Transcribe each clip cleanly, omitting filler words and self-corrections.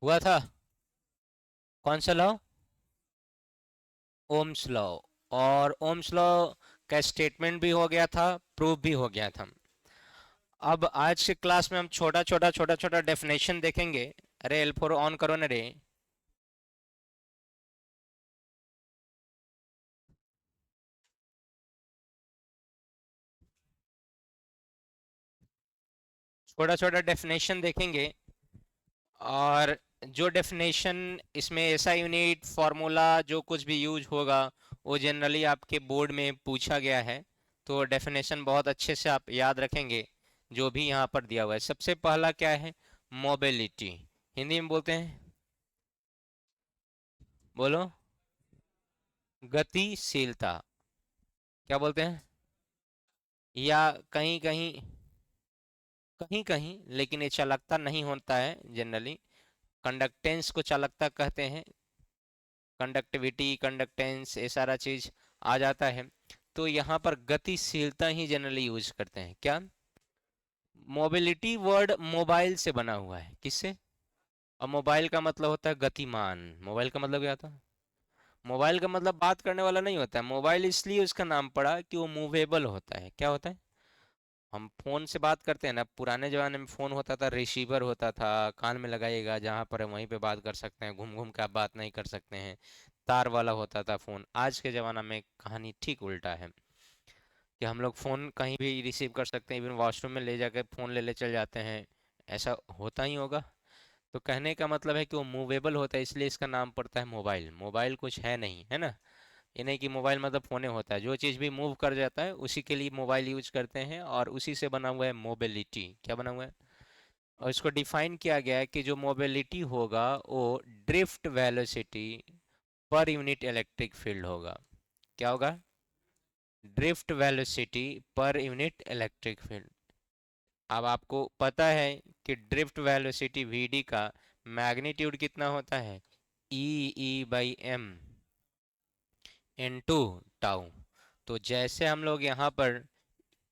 हुआ था। कौन सा लॉ? Ohm's law. और ओम्स लॉ का स्टेटमेंट भी हो गया था, प्रूफ भी हो गया था। अब आज के क्लास में हम छोटा छोटा छोटा छोटा डेफिनेशन देखेंगे। अरे L4 ऑन करो ना रे। छोटा छोटा डेफिनेशन देखेंगे। और जो डेफिनेशन इसमें ऐसा यूनिट फार्मूला जो कुछ भी यूज होगा वो जनरली आपके बोर्ड में पूछा गया है। तो डेफिनेशन बहुत अच्छे से आप याद रखेंगे जो भी यहाँ पर दिया हुआ है। सबसे पहला क्या है? मोबिलिटी। हिंदी में बोलते हैं, बोलो। गतिशीलता। क्या बोलते हैं? या कहीं कहीं, कहीं कहीं, लेकिन ये चालकता नहीं होता है जनरली। कंडक्टेंस को चालकता कहते हैं। कंडक्टिविटी, कंडक्टेंस, ये सारा चीज आ जाता है। तो यहाँ पर गतिशीलता ही जनरली यूज करते हैं। क्या? मोबिलिटी वर्ड मोबाइल से बना हुआ है। किससे? और मोबाइल का मतलब होता है गतिमान। मोबाइल का मतलब क्या होता है? मोबाइल का मतलब बात करने वाला नहीं होता है। मोबाइल इसलिए उसका नाम पड़ा कि वो मूवेबल होता है। क्या होता है? हम फोन से बात करते हैं ना, पुराने जमाने में फोन होता था, रिसीवर होता था, कान में लगाइएगा जहां पर है वहीं पे बात कर सकते हैं, घूम घूम के आप बात नहीं कर सकते हैं। तार वाला होता था फोन। आज के ज़माना में कहानी ठीक उल्टा है कि हम लोग फ़ोन कहीं भी रिसीव कर सकते हैं, इवन वॉशरूम में ले जाकर फ़ोन ले ले चल जाते हैं। ऐसा होता ही होगा। तो कहने का मतलब है कि वो मूवेबल होता है, इसलिए इसका नाम पड़ता है मोबाइल। मोबाइल कुछ है नहीं, है ना। ये नहीं कि मोबाइल मतलब फ़ोने होता है। जो चीज़ भी मूव कर जाता है उसी के लिए मोबाइल यूज करते हैं, और उसी से बना हुआ है मोबिलिटी। क्या बना हुआ है? और इसको डिफाइन किया गया है कि जो मोबिलिटी होगा वो drift velocity per unit electric field होगा। क्या होगा? Drift velocity per unit electric field. अब आपको पता है कि ड्रिफ्ट वेलोसिटी vd का मैग्नीट्यूड कितना होता है? E/m into tau. तो जैसे हम लोग यहाँ पर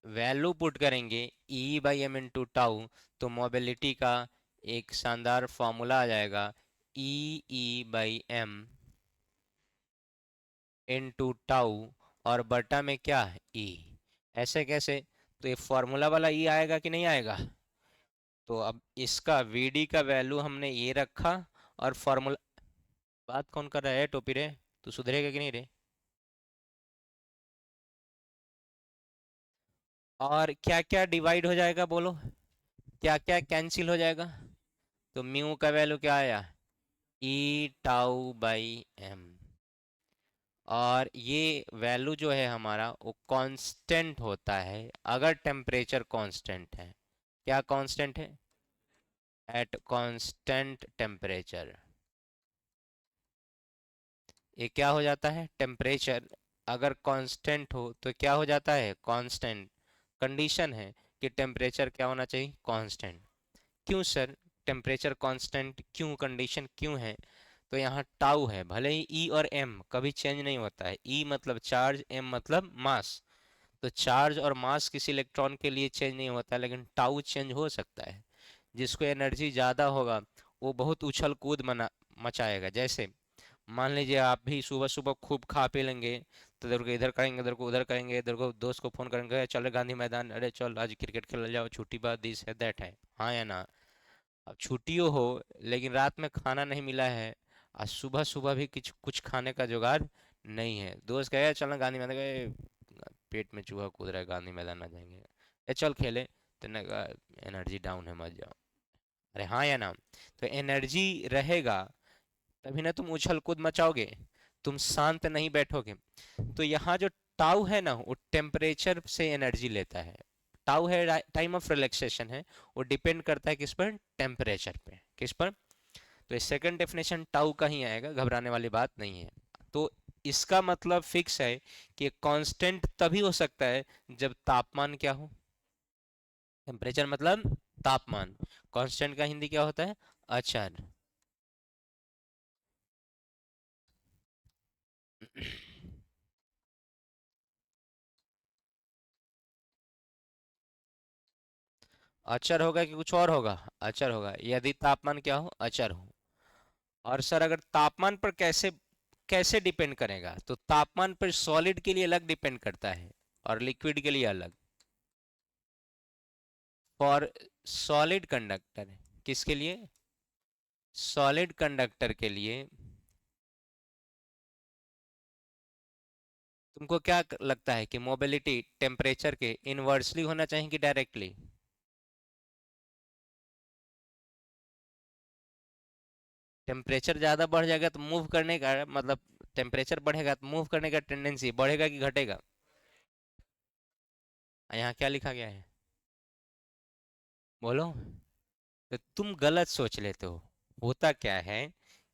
वैल्यू पुट करेंगे E/m इनटू टाउ, तो मोबिलिटी का एक शानदार फॉर्मूला आ जाएगा, E/m इनटू टाउ, और बटा में क्या है? ई। ऐसे कैसे? तो ये फॉर्मूला वाला ई आएगा कि नहीं आएगा? तो अब इसका vd का वैल्यू हमने ये रखा, और फॉर्मूला। बात कौन कर रहा है टोपी रे? तू सुधरेगा कि नहीं रे? और क्या क्या डिवाइड हो जाएगा बोलो? क्या क्या कैंसिल हो जाएगा? तो म्यू का वैल्यू क्या आया? E/τ/m। और ये वैल्यू जो है हमारा वो कांस्टेंट होता है अगर टेम्परेचर कांस्टेंट है। क्या कांस्टेंट है? At constant temperature. ये क्या हो जाता है? टेम्परेचर अगर कांस्टेंट हो तो क्या हो जाता है? कांस्टेंट। कंडीशन है कि टेम्परेचर क्या होना चाहिए? कांस्टेंट। क्यों सर टेम्परेचर कांस्टेंट क्यों, कंडीशन क्यों है? तो यहाँ टाउ है, भले ही ई और एम कभी चेंज नहीं होता है। ई मतलब चार्ज, एम मतलब मास। तो चार्ज और मास किसी इलेक्ट्रॉन के लिए चेंज नहीं होता, लेकिन टाउ चेंज हो सकता है। जिसको एनर्जी ज़्यादा होगा वो बहुत उछल कूद मचाएगा। जैसे मान लीजिए आप भी सुबह सुबह खूब खा पी लेंगे, तो इधर को इधर करेंगे, इधर को उधर करेंगे, इधर को दोस्त को फोन करेंगे, चलो गांधी मैदान, अरे चल आज क्रिकेट खेल जाओ, छुट्टी बात दिस है दैट है। हाँ या ना? अब छुट्टियों हो लेकिन रात में खाना नहीं मिला है, आज सुबह सुबह भी कुछ कुछ खाने का जुगाड़ नहीं है, दोस्त कहे चलना गांधी मैदान गए, पेट में चूहा कूद रहा है, गांधी मैदान आ जाएंगे, ए चल खेले। तो एनर्जी डाउन है, मत जाओ। अरे हाँ या ना? तो एनर्जी रहेगा तभी ना तुम उछल कूद मचाओगे, तुम शांत नहीं बैठोगे। तो यहाँ जो टाउ है ना वो टेम्परेचर से एनर्जी लेता है। टाउ है टाइम ऑफ रिलैक्सेशन है, वो डिपेंड करता है किस पर? टेम्परेचर पे। किस पर? तो सेकंड डेफिनेशन टाउ का ही आएगा, घबराने वाली बात नहीं है। तो इसका मतलब फिक्स है कि कांस्टेंट तभी हो सकता है जब तापमान क्या हो? टेम्परेचर मतलब तापमान। कांस्टेंट का हिंदी क्या होता है? अचर। अचर होगा कि कुछ और होगा? अचर होगा यदि तापमान क्या हो? अचर हो। और सर अगर तापमान पर कैसे कैसे डिपेंड करेगा, तो तापमान पर सॉलिड के लिए अलग डिपेंड करता है और लिक्विड के लिए अलग। फॉर सॉलिड कंडक्टर, किसके लिए? सॉलिड कंडक्टर के लिए तुमको क्या लगता है कि मोबिलिटी टेम्परेचर के इनवर्सली होना चाहिए कि डायरेक्टली? टेम्परेचर ज़्यादा बढ़ जाएगा तो मूव करने का मतलब, टेम्परेचर बढ़ेगा तो मूव करने का टेंडेंसी बढ़ेगा कि घटेगा? यहाँ क्या लिखा गया है, बोलो? तो तुम गलत सोच लेते हो। होता क्या है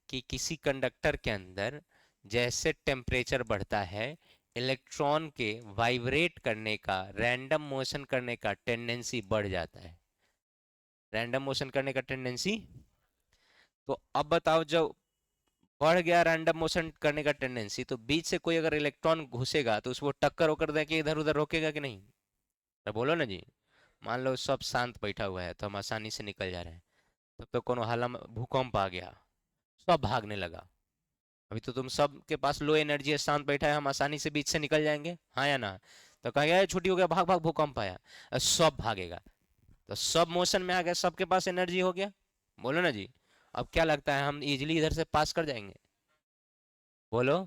कि किसी कंडक्टर के अंदर जैसे टेम्परेचर बढ़ता है, इलेक्ट्रॉन के वाइब्रेट करने का, रैंडम मोशन करने का टेंडेंसी बढ़ जाता है। रैंडम मोशन करने का टेंडेंसी। तो अब बताओ, जब बढ़ गया रैंडम मोशन करने का टेंडेंसी, तो बीच से कोई अगर इलेक्ट्रॉन घुसेगा तो उसको टक्कर होकर दे के इधर उधर रोकेगा कि नहीं? तो बोलो ना जी। मान लो सब शांत बैठा हुआ है तो हम आसानी से निकल जा रहे हैं, तब तो कोनो हाला में भूकंप आ गया, सब भागने लगा। अभी तो तुम सब के पास लो एनर्जी है, शांत बैठा है, हम आसानी से बीच से निकल जाएंगे, हाँ या ना? तो कहेगा "ये छुट्टी हो गया, भाग भाग भूकंप आया", सब भागेगा। तो सब मोशन में आ गया, सबके पास एनर्जी हो गया। बोलो ना जी। अब क्या लगता है हम इजिली इधर से पास कर जाएंगे? बोलो।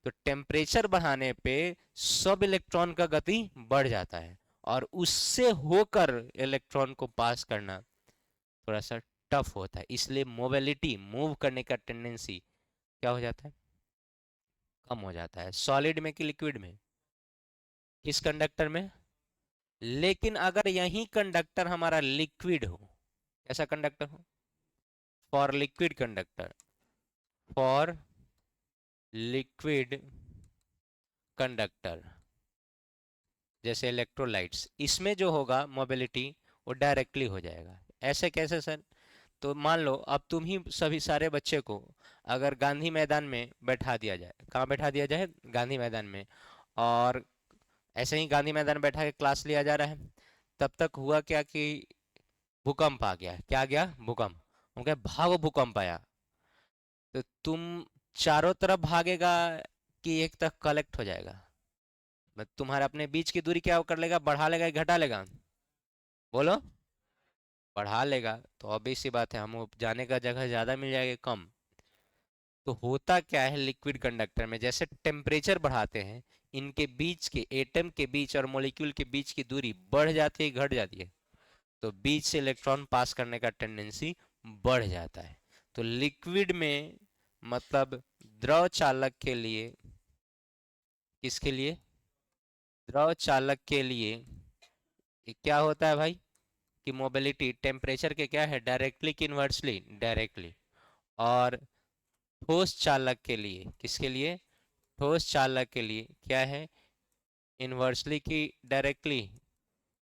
तो टेम्परेचर बढ़ाने पे सब इलेक्ट्रॉन का गति बढ़ जाता है, और उससे होकर इलेक्ट्रॉन को पास करना थोड़ा सा टफ होता है, इसलिए मोबिलिटी, मूव करने का टेंडेंसी क्या हो जाता है, कम हो जाता है। सॉलिड में कि लिक्विड में? किस कंडक्टर में? लेकिन अगर यही कंडक्टर हमारा लिक्विड हो, ऐसा कंडक्टर हो, for liquid conductor, for liquid conductor, जैसे इलेक्ट्रोलाइट्स, इसमें जो होगा मोबिलिटी वो डायरेक्टली हो जाएगा। ऐसे कैसे सर? तो मान लो अब तुम ही सभी सारे बच्चे को अगर गांधी मैदान में बैठा दिया जाए, कहाँ बैठा दिया जाए? गांधी मैदान में। और ऐसे ही गांधी मैदान में बैठा के क्लास लिया जा रहा है, तब तक हुआ क्या कि भूकंप आ गया। क्या आ गया? भूकंप। हम कहे भागो, भूकंप आया। तो तुम चारों तरफ भागेगा कि एक तक कलेक्ट हो जाएगा? तुम्हारा अपने बीच की दूरी क्या कर लेगा, बढ़ा लेगा या घटा लेगा? बोलो। बढ़ा लेगा, तो ऑब्वियस सी बात है हम जाने का जगह ज़्यादा मिल जाएगा, कम। तो होता क्या है लिक्विड कंडक्टर में, जैसे टेम्परेचर बढ़ाते हैं, इनके बीच के एटम के बीच और मॉलिक्यूल के बीच की दूरी बढ़ जाती है, घट जाती है? तो बीच से इलेक्ट्रॉन पास करने का टेंडेंसी बढ़ जाता है। तो लिक्विड में मतलब द्रव चालक के लिए, किसके लिए? द्रव चालक के लिए ये क्या होता है भाई, कि मोबिलिटी टेम्परेचर के क्या है, डायरेक्टली कि इनवर्सली? डायरेक्टली। और ठोस चालक के लिए, किसके लिए? ठोस चालक के लिए क्या है, इनवर्सली कि डायरेक्टली?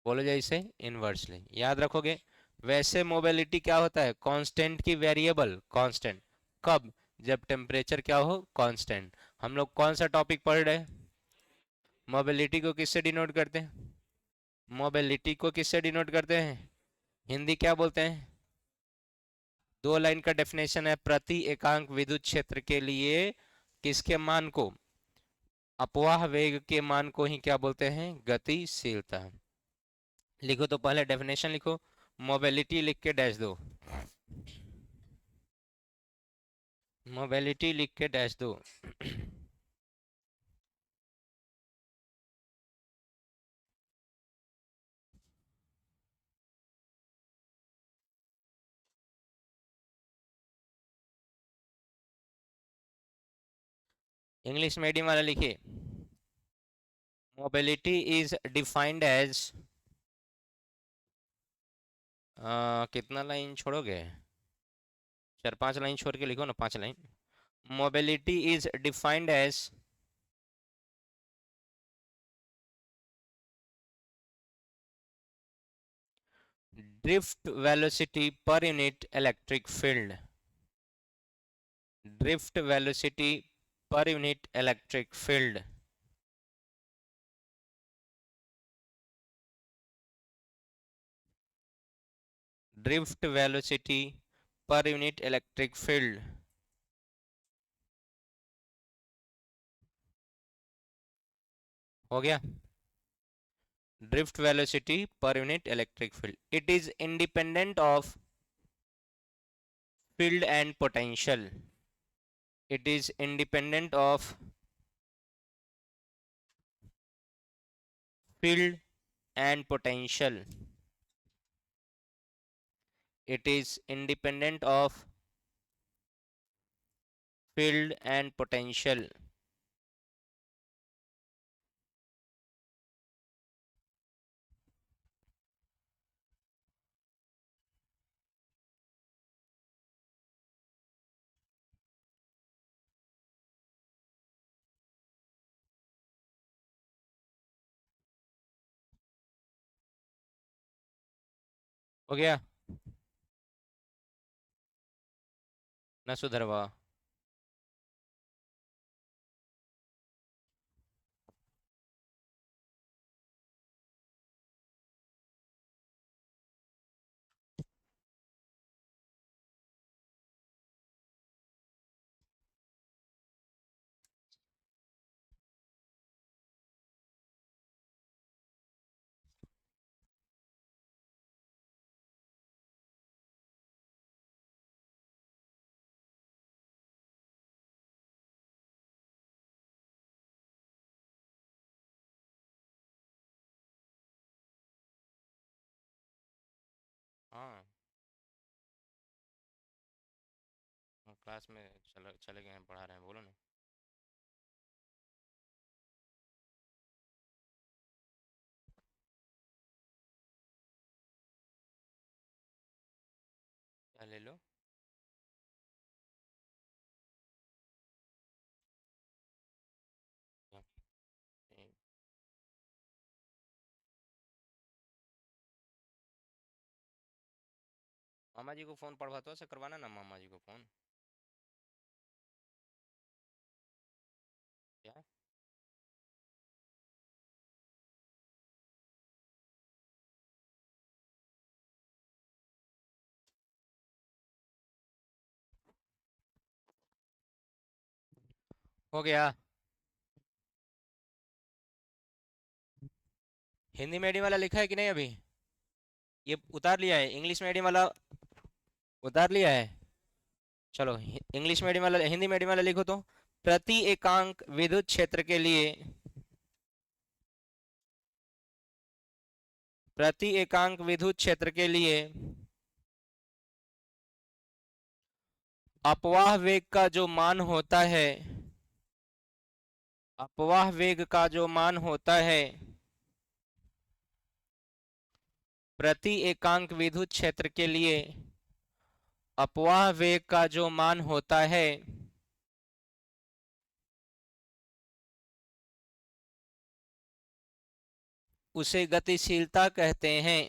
बोलो जैसे इनवर्सली, याद रखोगे। वैसे मोबिलिटी क्या होता है, कांस्टेंट की वेरिएबल, कांस्टेंट। कब? जब टेम्परेचर क्या हो, कांस्टेंट। हम लोग कौन सा टॉपिक पढ़ रहे हैं? मोबिलिटी को किससे डिनोट करते हैं? मोबिलिटी को किससे डिनोट करते हैं? हिंदी क्या बोलते हैं? दो लाइन का डेफिनेशन है, प्रति एकांक विद्युत क्षेत्र के लिए किसके मान को, अपवाह वेग के मान को ही क्या बोलते हैं, गतिशीलता। लिखो तो पहले डेफिनेशन लिखो, मोबिलिटी लिख के डैश दो, मोबिलिटी लिख के डैश दो। इंग्लिश मीडियम वाला लिखिए। मोबिलिटी इज डिफाइंड एज, कितना लाइन छोड़ोगे? 4-5 लाइन छोड़ के लिखो ना, 5 line. Mobility is defined as drift velocity per unit electric field, drift velocity per unit electric field. Drift velocity per unit electric field. हो गया। Drift velocity per unit electric field, it is independent of field and potential, it is independent of field and potential, it is independent of field and potential। हो गया। न सुधरवा। हाँ, class में चले गए हैं, पढ़ा रहे हैं, बोलो ना। क्या ले लो? क्या? ए, मामा जी को फोन पढ़वाते हो से करवाना ना, मामा जी को फोन। क्या? हो गया। हिंदी मीडियम वाला लिखा है कि नहीं अभी? ये उतार लिया है? इंग्लिश मीडियम वाला उतार लिया है? चलो, इंग्लिश मीडियम वाला, हिंदी मीडियम वाला लिखो तो। प्रति एकांक विद्युत क्षेत्र के लिए, प्रति एकांक विद्युत क्षेत्र के लिए अपवाह वेग का जो मान होता है, अपवाह वेग का जो मान होता है, प्रति एकांक विद्युत क्षेत्र के लिए अपवाह वेग का जो मान होता है, उसे गतिशीलता कहते हैं।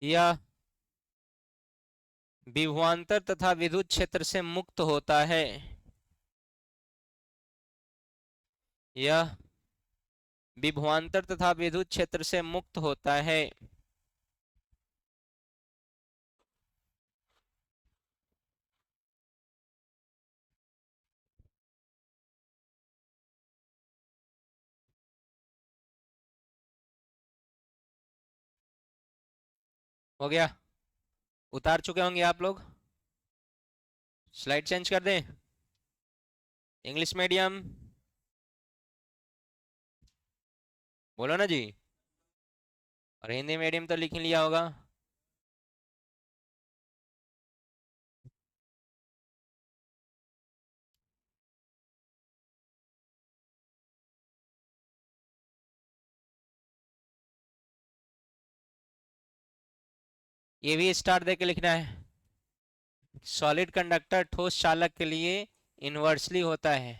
यह विभवांतर तथा विद्युत क्षेत्र से मुक्त होता है। यह विभवांतर तथा विद्युत क्षेत्र से मुक्त होता है। हो गया। उतार चुके होंगे आप लोग। स्लाइड चेंज कर दें? इंग्लिश मीडियम, बोलो ना जी। और हिंदी मीडियम तो लिख ही लिया होगा। ये भी स्टार दे के लिखना है। सॉलिड कंडक्टर ठोस चालक के लिए इन्वर्सली होता है,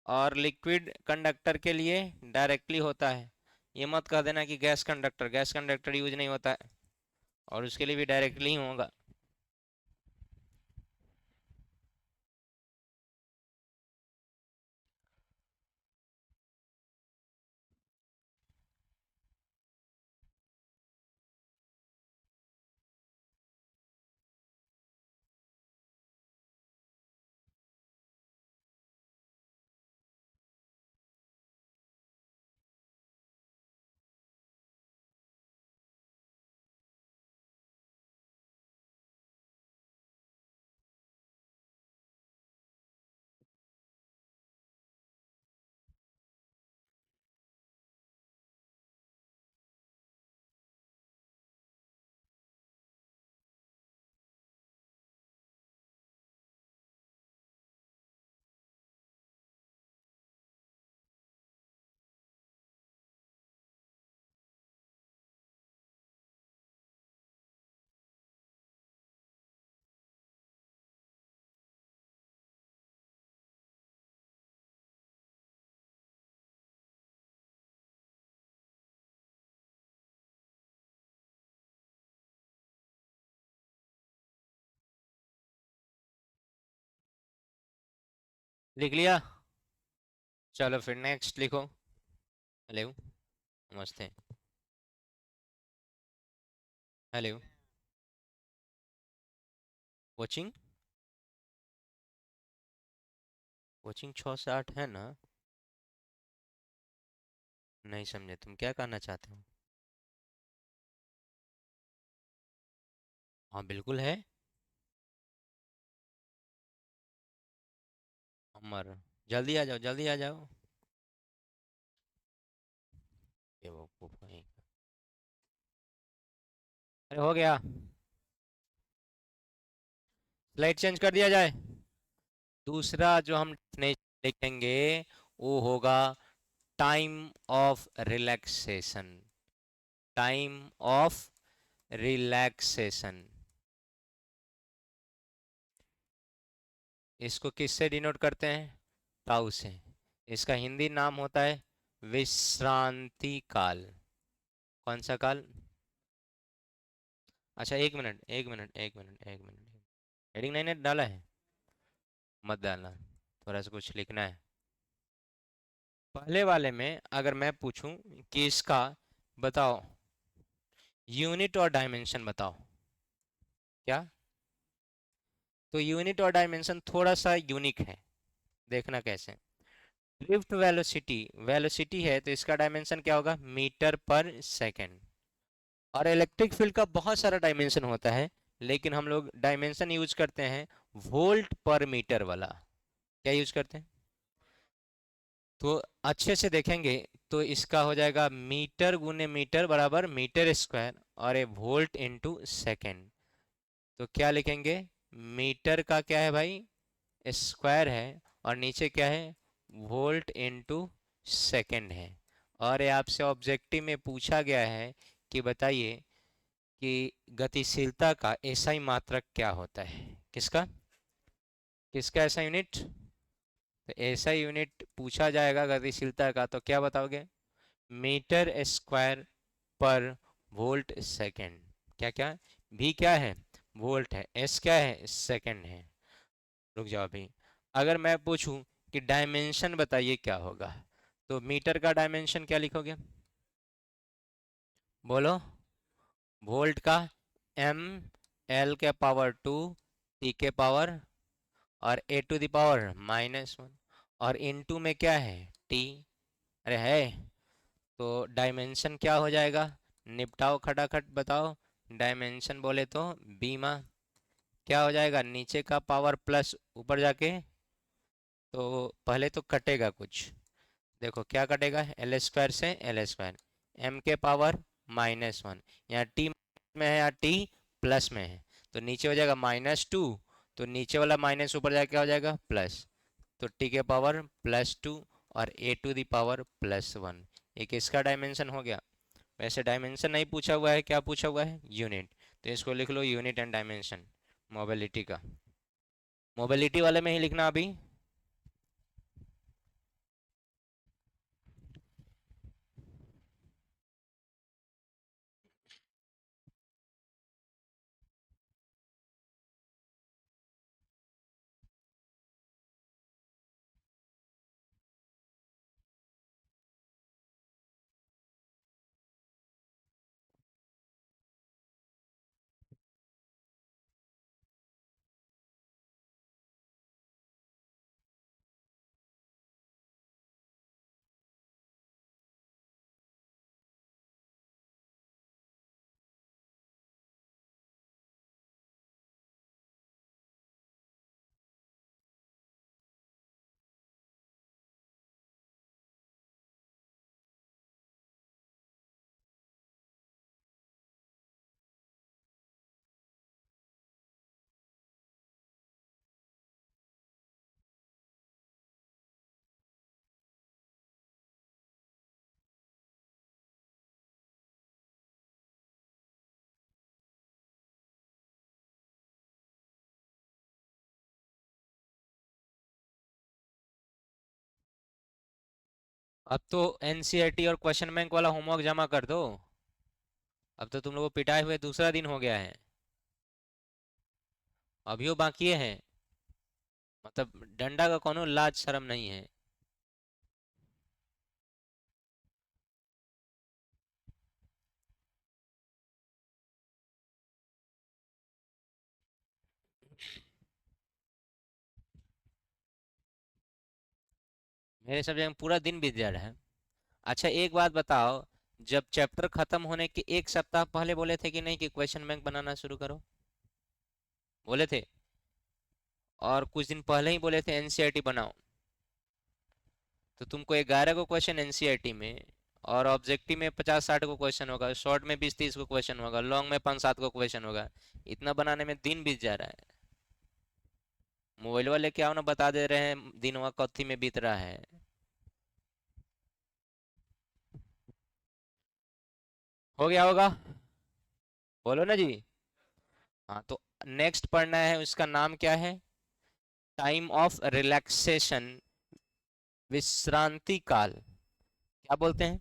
और लिक्विड कंडक्टर के लिए डायरेक्टली होता है। ये मत कह देना कि gas conductor, gas conductor use नहीं होता है, और उसके लिए भी डायरेक्टली ही होगा। लिख लिया? चलो फिर नेक्स्ट लिखो। हेलो, नमस्ते। हेलो। कोचिंग? कोचिंग 6 से 8 है ना? नहीं समझे, तुम क्या कहना चाहते हो? हाँ बिल्कुल है। अमर, जल्दी आ जाओ, जल्दी आ जाओ। बेवकूफ कहीं का। अरे हो गया। स्लाइड चेंज कर दिया जाए। दूसरा जो हम definition लिखेंगे वो होगा time of relaxation. Time of relaxation. इसको किससे डिनोट करते हैं? टाउ से। इसका हिंदी नाम होता है विश्रांति काल। कौन सा काल? अच्छा, एक मिनट, एक मिनट, एक मिनट, एक मिनट। हेडिंग नहीं डाला है? मत डालना, थोड़ा सा कुछ लिखना है। पहले वाले में अगर मैं पूछूं कि इसका बताओ यूनिट और डायमेंशन बताओ। क्या? तो यूनिट और डायमेंशन थोड़ा सा यूनिक है। देखना कैसे। ड्रिफ्ट वेलोसिटी, वेलोसिटी है तो इसका डायमेंशन क्या होगा? मीटर पर सेकेंड। और इलेक्ट्रिक फील्ड का बहुत सारा डायमेंशन होता है, लेकिन हम लोग डायमेंशन यूज करते हैं वोल्ट पर मीटर वाला। क्या यूज करते हैं? तो अच्छे से देखेंगे तो इसका हो जाएगा मीटर गुने मीटर बराबर मीटर स्क्वायर, और ये वोल्ट इनटू सेकेंड। तो क्या लिखेंगे? मीटर का क्या है भाई? स्क्वायर है। और नीचे क्या है? वोल्ट इनटू सेकेंड है। और ये आपसे ऑब्जेक्टिव में पूछा गया है कि बताइए कि गतिशीलता का एसआई मात्रक क्या होता है? किसका? किसका ऐसा यूनिट? तो ऐसा यूनिट पूछा जाएगा गतिशीलता का तो क्या बताओगे? मीटर स्क्वायर पर वोल्ट सेकेंड। क्या क्या? भी क्या है? वोल्ट है। एस क्या है? सेकेंड है। रुक जाओ अभी। अगर मैं पूछूं कि डायमेंशन बताइए क्या होगा, तो मीटर का डायमेंशन क्या लिखोगे? बोलो। वोल्ट का एम, एल के पावर 2, टी के पावर, और ए टू द पावर -1, और इनटू में क्या है? टी। अरे है। तो डायमेंशन क्या हो जाएगा? निपटाओ खटाखट बताओ। डायमेंशन बोले तो बीमा क्या हो जाएगा? नीचे का पावर प्लस ऊपर जाके, तो पहले तो कटेगा कुछ। देखो क्या कटेगा? एल स्क्वायर से एल स्क्वायर, एम के पावर -1, यहाँ टी में है या टी प्लस में है, तो नीचे हो जाएगा -2। तो नीचे वाला माइनस ऊपर जाके क्या हो जाएगा? प्लस। तो टी के पावर +2 और ए टू द पावर +1। एक इसका डायमेंशन हो गया। वैसे डायमेंशन नहीं पूछा हुआ है, क्या पूछा हुआ है? यूनिट। तो इसको लिख लो यूनिट एंड डायमेंशन मोबिलिटी का। मोबिलिटी वाले में ही लिखना अभी। अब तो एनसीईआरटी और क्वेश्चन बैंक वाला होमवर्क जमा कर दो। अब तो तुम लोगों को पिटाए हुए दूसरा दिन हो गया है। अभी वो बाकी है। मतलब डंडा का कोनो लाज शर्म नहीं है। मेरे सब्जेक्ट में पूरा दिन बीत जा रहा है। अच्छा एक बात बताओ, जब चैप्टर खत्म होने के एक सप्ताह पहले बोले थे कि नहीं कि क्वेश्चन बैंक बनाना शुरू करो, बोले थे? और कुछ दिन पहले ही बोले थे एनसीईआरटी बनाओ। तो तुमको 11 को क्वेश्चन एनसीईआरटी में, और ऑब्जेक्टिव में 50-60 को क्वेश्चन होगा, शॉर्ट में 20-30 को क्वेश्चन होगा, लॉन्ग में 5-7 को क्वेश्चन होगा। इतना बनाने में दिन बीत जा रहा है। मोबाइल वाले क्या ना बता दे रहे हैं दिन वहाँ कथी में बीत रहा है। हो गया होगा? बोलो ना जी। हाँ तो नेक्स्ट पढ़ना है, उसका नाम क्या है? टाइम ऑफ रिलैक्सेशन, विश्रांति काल, क्या बोलते हैं?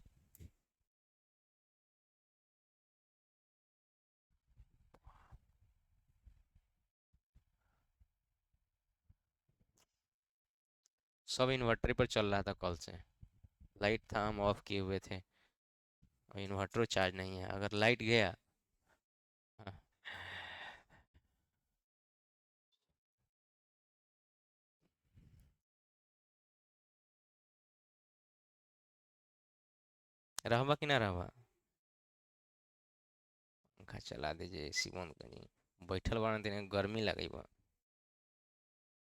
सब इन्वर्टर पर चल रहा था कल से। लाइट था, हम ऑफ किए हुए थे, और इन्वर्टर चार्ज नहीं है, अगर लाइट गया। हाँ, रहबा कि ना रहबा? पंखा चला दीजिए, एसी बंद करिए। बैठल बना दिन गर्मी लगी बा।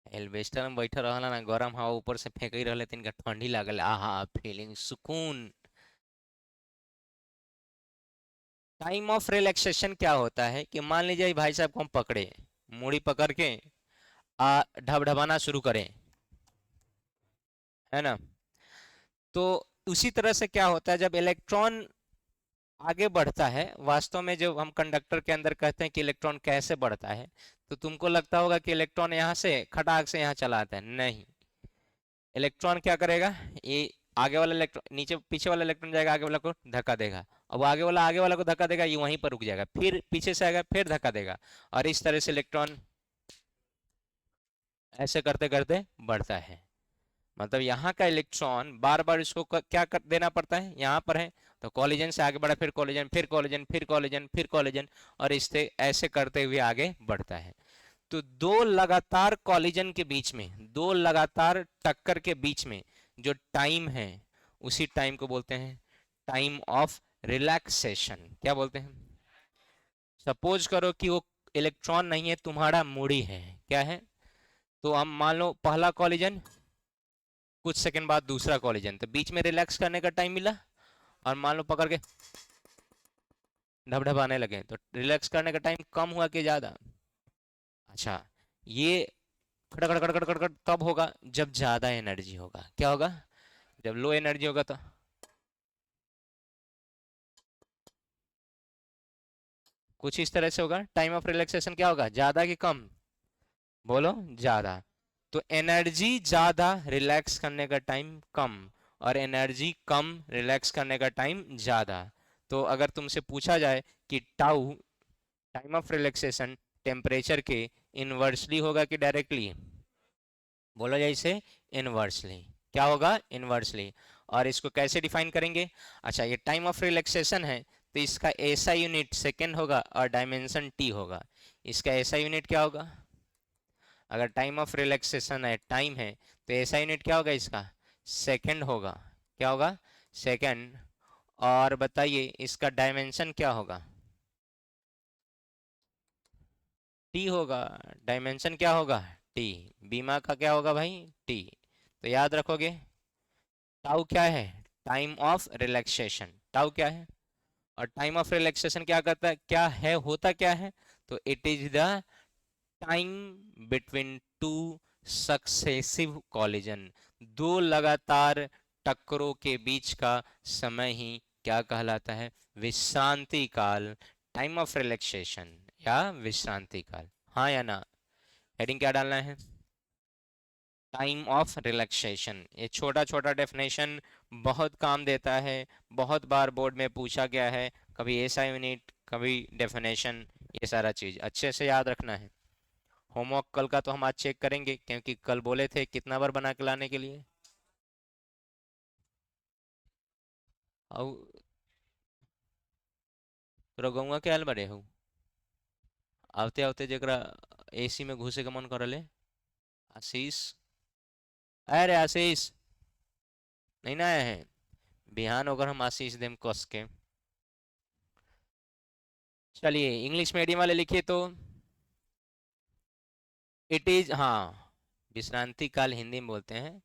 एल्वेस्टर में बैठल रहला ना, गरम हवा ऊपर से फेंक ही रहले, तिनका ठंडी लागल, आहा फीलिंग सुकून। टाइम ऑफ रिलैक्सेशन क्या होता है कि मान लीजिए भाई साहब को हम पकड़े, मूड़ी पकड़ के ढबढबाना शुरू करें, है ना? तो उसी तरह से क्या होता है, जब इलेक्ट्रॉन आगे बढ़ता है, वास्तव में जो हम कंडक्टर के अंदर कहते हैं कि इलेक्ट्रॉन कैसे बढ़ता है, तो तुमको लगता होगा कि इलेक्ट्रॉन यहाँ से खटाक से यहाँ चला आता है, नहीं। इलेक्ट्रॉन क्या करेगा, ये आगे वाला इलेक्ट्रॉन नीचे, पीछे वाला इलेक्ट्रॉन जाएगा, आगे वाला को धक्का देगा। अब आगे वाला को धक्का देगा, ये वहीं पर रुक जाएगा, फिर पीछे से आएगा, फिर धक्का देगा, और इस तरह से इलेक्ट्रॉन ऐसे करते करते बढ़ता है। मतलब यहाँ का इलेक्ट्रॉन बार बार इसको क्या देना पड़ता है, यहाँ पर है तो कॉलिजन से आगे बढ़ा, फिर कॉलिजन, फिर कॉलिजन, फिर कॉलिजन, फिर कॉलिजन, और इससे ऐसे करते हुए आगे बढ़ता है। तो दो लगातार कॉलिजन के बीच में, दो लगातार टक्कर के बीच में जो टाइम है, उसी टाइम को बोलते हैं टाइम ऑफ रिलैक्सेशन। क्या बोलते हैं? सपोज करो कि वो इलेक्ट्रॉन नहीं है, तुम्हारा मूडी है, क्या है? तो हम मान लो पहला कॉलिजन, कुछ सेकंड बाद दूसरा कॉलिजन, तो बीच में रिलैक्स करने का टाइम मिला, और मान लो पकड़ के ढबढबाने लगे, तो रिलैक्स करने का टाइम कम हुआ कि ज्यादा? अच्छा, ये खड़खड़ खड़खड़ खड़खड़ तब होगा जब ज्यादा एनर्जी होगा। क्या होगा? जब लो एनर्जी होगा तो कुछ इस तरह से होगा। टाइम ऑफ रिलैक्सेशन क्या होगा, ज्यादा कि कम? बोलो, ज्यादा। तो एनर्जी ज्यादा, रिलैक्स करने का टाइम कम, और एनर्जी कम, रिलैक्स करने का टाइम ज्यादा। तो अगर तुमसे पूछा जाए कि tau, time of relaxation, temperature के इनवर्सली होगा कि डायरेक्टली? बोलो जैसे इनवर्सली। क्या होगा? इनवर्सली। और इसको कैसे डिफाइन करेंगे? अच्छा, ये टाइम ऑफ रिलैक्सेशन है, तो इसका ऐसा यूनिट सेकेंड होगा, और डायमेंशन टी होगा। इसका ऐसा यूनिट क्या होगा? अगर टाइम ऑफ रिलैक्सेशन है, टाइम है, तो ऐसा यूनिट क्या होगा इसका? सेकेंड होगा। क्या होगा? सेकेंड। और बताइए इसका डायमेंशन क्या होगा? टी होगा। डायमेंशन क्या होगा? टी। बीमा का क्या होगा भाई? टी। तो याद रखोगे, टाउ क्या है? Time of relaxation. टाउ क्या है? और टाइम ऑफ रिलैक्सेशन क्या करता है, क्या है, होता क्या है? तो it is the time between two successive collision, दो लगातार टक्करों के बीच का समय ही क्या कहलाता है? विश्रांति काल, टाइम ऑफ रिलैक्सेशन या विश्रांति काल। हाँ या ना? हेडिंग क्या डालना है? Time of relaxation. ये छोटा छोटा डेफिनेशन बहुत काम देता है, बहुत बार बोर्ड में पूछा गया है, कभी ऐसा यूनिट, कभी डेफिनेशन, ये सारा चीज अच्छे से याद रखना है। होमवर्क कल का तो हम आज चेक करेंगे, क्योंकि कल बोले थे कितना बार बना के लाने के लिए। और तोरा गौवा के आयल बड़े हो, आवते आवते जरा एसी में घुसे के मन करले। आशीष, अरे आशीष नहीं ना आए हैं? बिहान होकर हम आशीष देम कस के। चलिए इंग्लिश मीडियम वाले लिखिए तो। इट इज, हाँ विश्रांति काल हिंदी में बोलते हैं।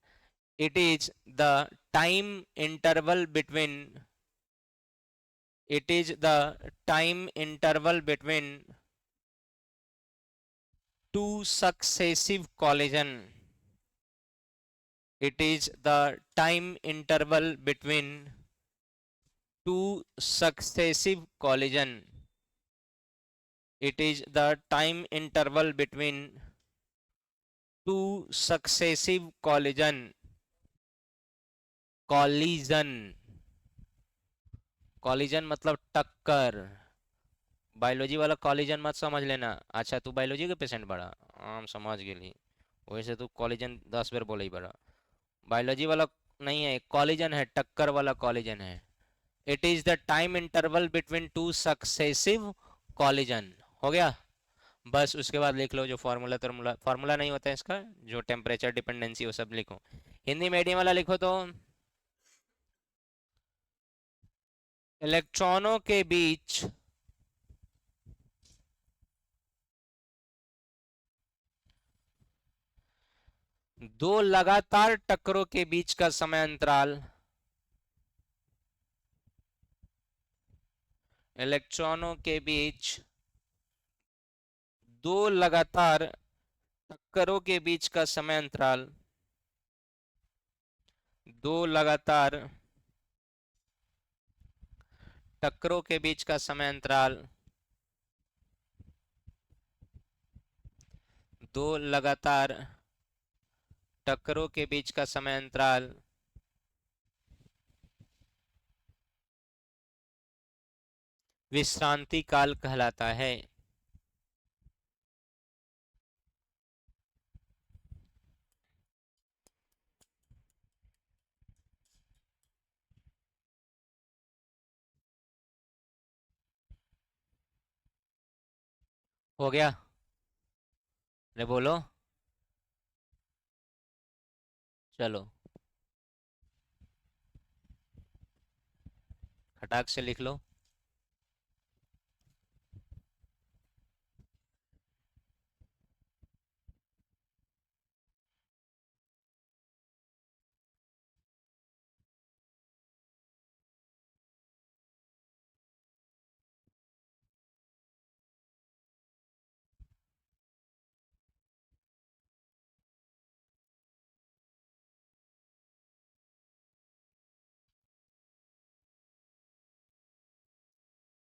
It is the time interval between, it is the time interval between two successive collision. It is the time interval between two successive collision. It is the time interval between two successive collision. Collision, collision मतलब टक्कर। Biology वाला collision मत समझ लेना। अच्छा तू biology के patient बड़ा, हम समझ गेली। वैसे तू कॉलिजन 10 बार बोले ही बड़ा। बायोलॉजी वाला नहीं है, कॉलिजन है, टक्कर वाला कॉलिजन है। It is the time interval between two successive collision. हो गया? बस उसके बाद लिख लो जो फॉर्मूला, फार्मूला फार्मूला नहीं होता है इसका, जो टेम्परेचर डिपेंडेंसी वो सब लिखो। हिंदी मीडियम वाला लिखो तो, इलेक्ट्रॉनों के बीच दो लगातार टक्करों के बीच का समय अंतराल, इलेक्ट्रॉनों के बीच दो लगातार टक्करों के बीच का समय अंतराल, दो लगातार टक्करों के बीच का समय अंतराल, दो लगातार टक्करों के बीच का समय अंतराल विश्रांति काल कहलाता है। हो गया? अरे बोलो। चलो खटाक से लिख लो।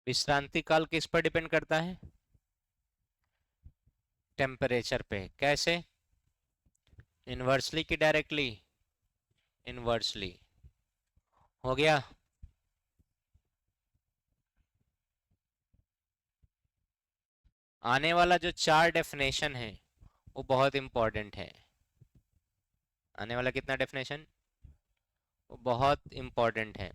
विश्रांति काल किस पर डिपेंड करता है? टेम्परेचर पे। कैसे? इनवर्सली कि डायरेक्टली? इनवर्सली। हो गया? आने वाला जो 4 डेफिनेशन है वो बहुत इंपॉर्टेंट है। आने वाला कितना डेफिनेशन, वो बहुत इंपॉर्टेंट है।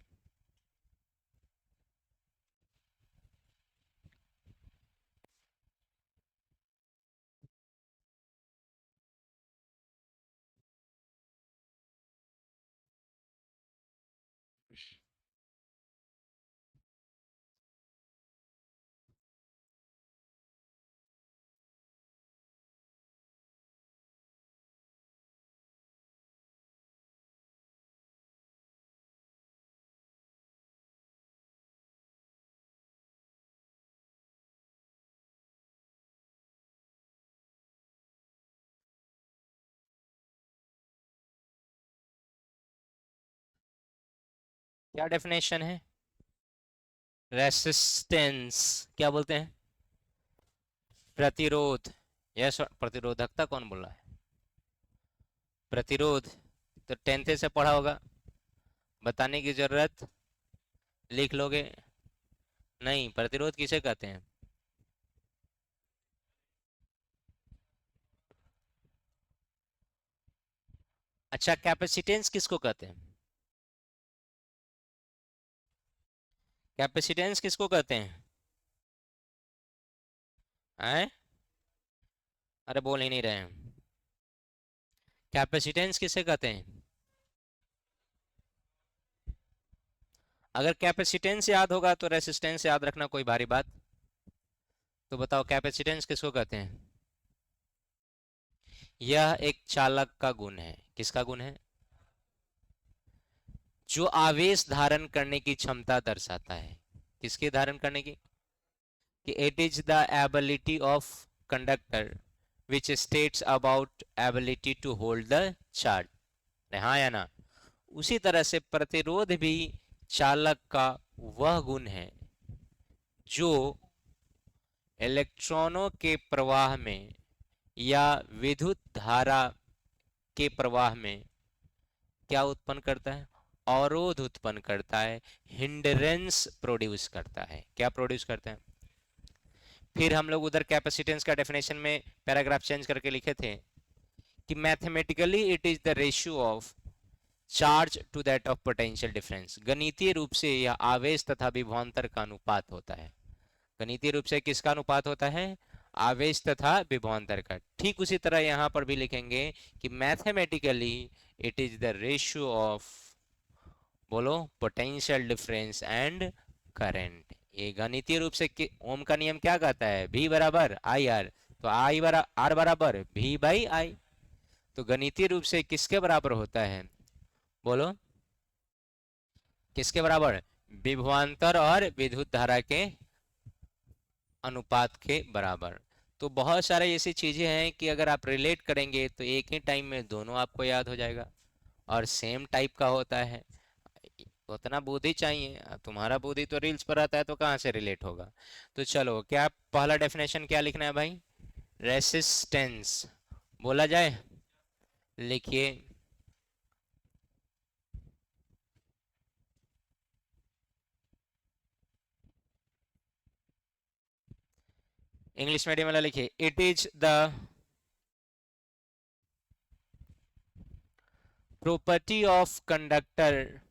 क्या डेफिनेशन है? रेसिस्टेंस क्या बोलते हैं? प्रतिरोध। यस, प्रतिरोधकता कौन बोल रहा है? प्रतिरोध तो 10th से पढ़ा होगा, बताने की जरूरत, लिख लोगे। नहीं, प्रतिरोध किसे कहते हैं? अच्छा, कैपेसिटेंस किसको कहते हैं? कैपेसिटेंस किसको कहते हैं? हैं? अरे बोल ही नहीं रहे हैं। कैपेसिटेंस किसे कहते हैं? अगर कैपेसिटेंस याद होगा तो रेसिस्टेंस याद रखना कोई भारी बात। तो बताओ कैपेसिटेंस किसको कहते हैं? यह एक चालक का गुण है। किसका गुण है? जो आवेश धारण करने की क्षमता दर्शाता है। किसके धारण करने की? कि it is the ability of conductor which states about ability to hold the charge. हाँ या ना? उसी तरह से प्रतिरोध भी चालक का वह गुण है जो इलेक्ट्रॉनों के प्रवाह में या विद्युत धारा के प्रवाह में क्या उत्पन्न करता है? अवरोध उत्पन्न करता है, हिंड्रेंस प्रोड्यूस करता है। क्या प्रोड्यूस करता है? फिर हम लोग उधर कैपेसिटेंस का डेफिनेशन में पैराग्राफ चेंज करके लिखे थे कि mathematically it is the ratio of charge to that of potential difference. गणितीय रूप से यह आवेश तथा विभवांतर का अनुपात होता है। गणितीय रूप से किसका अनुपात होता है? आवेश तथा विभवांतर का। ठीक उसी तरह यहां पर भी लिखेंगे कि mathematically it is the ratio of, बोलो, पोटेंशियल डिफरेंस एंड करंट। ये गणितीय रूप से ओम का नियम क्या कहता है? V बराबर आई आर। तो आई आर बराबर V बाई आई। तो गणितीय रूप से किसके बराबर होता है? बोलो, किसके बराबर? विभवांतर और विद्युत धारा के अनुपात के बराबर। तो बहुत सारे ऐसी चीजें हैं कि अगर आप रिलेट करेंगे तो एक ही टाइम में दोनों आपको याद हो जाएगा और सेम टाइप का होता है। उतना बुद्धि चाहिए। तुम्हारा बुद्धि तो रील्स पर आता है तो कहाँ से रिलेट होगा? तो चलो, क्या पहला डेफिनेशन क्या लिखना है भाई? रेसिस्टेंस बोला जाए? लिखिए। इंग्लिश मीडियम वाला लिखिए। It is the property of conductor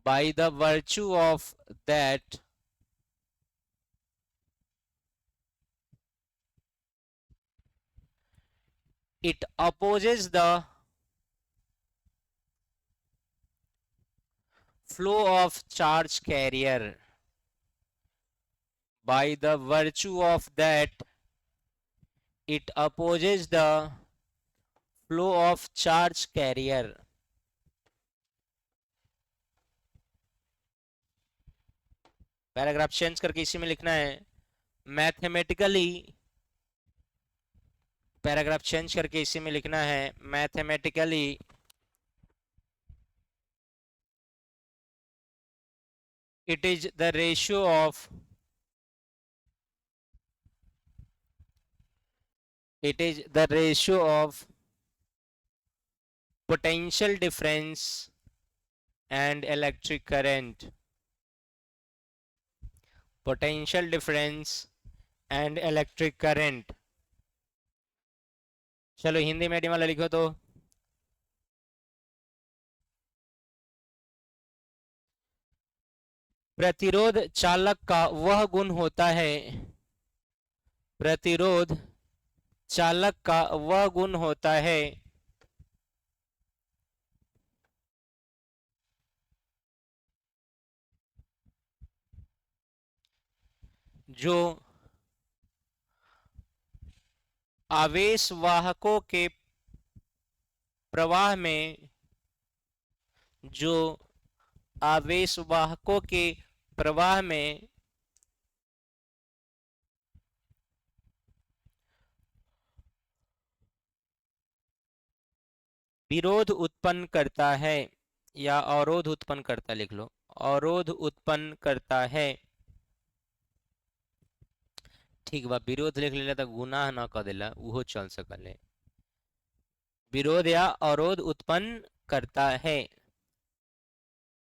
by the virtue of that it opposes the flow of charge carrier, by the virtue of that it opposes the flow of charge carrier। Paragraph change करके इसी में लिखना है mathematically. Paragraph change करके इसी में लिखना है mathematically it is the ratio of, it is the ratio of potential difference and electric current, potential difference and electric current। चलो हिंदी मीडियम वाला लिखो तो। प्रतिरोध चालक का वह गुण होता है, प्रतिरोध चालक का वह गुण होता है जो आवेश वाहकों के प्रवाह में, जो आवेश वाहकों के प्रवाह में विरोध उत्पन्न करता है, या अवरोध उत्पन्न करता, लिख लो, अवरोध उत्पन्न करता है। ठीक बा, विरोध लिख लेला तो गुनाह ना कर देला, उहो चल सकले। विरोध या अवरोध उत्पन्न करता है।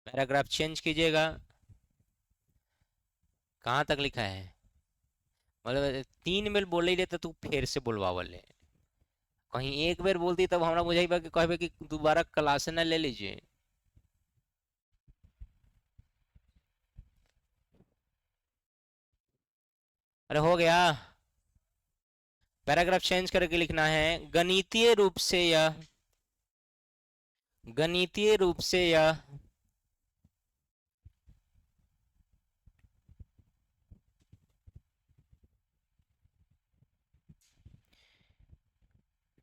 पैराग्राफ चेंज कीजिएगा। कहाँ तक लिखा है? मतलब 3 बेर बोल ही लेते तू फिर से बोलवा बोले। कहीं एक बेर बोलती तब हमरा बुझाई बा कि कहबे कि दोबारा क्लास ना ले लीजिए। अरे हो गया। पैराग्राफ चेंज करके लिखना है। गणितीय रूप से यह, गणितीय रूप से यह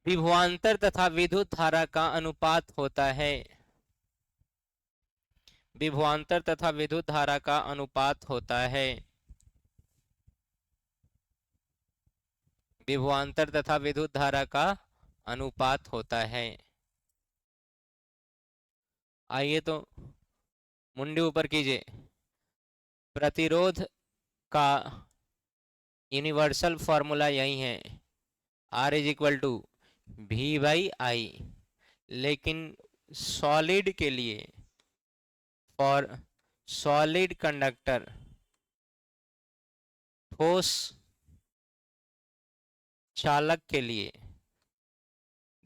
विभवांतर तथा विद्युत धारा का अनुपात होता है। विभवांतर तथा विद्युत धारा का अनुपात होता है। विभवांतर तथा विद्युत धारा का अनुपात होता है। आइए तो मुंडी ऊपर कीजिए। प्रतिरोध का यूनिवर्सल फॉर्मूला यही है, R is equal to V by I. लेकिन सॉलिड के लिए, फॉर सॉलिड कंडक्टर, ठोस चालक के लिए,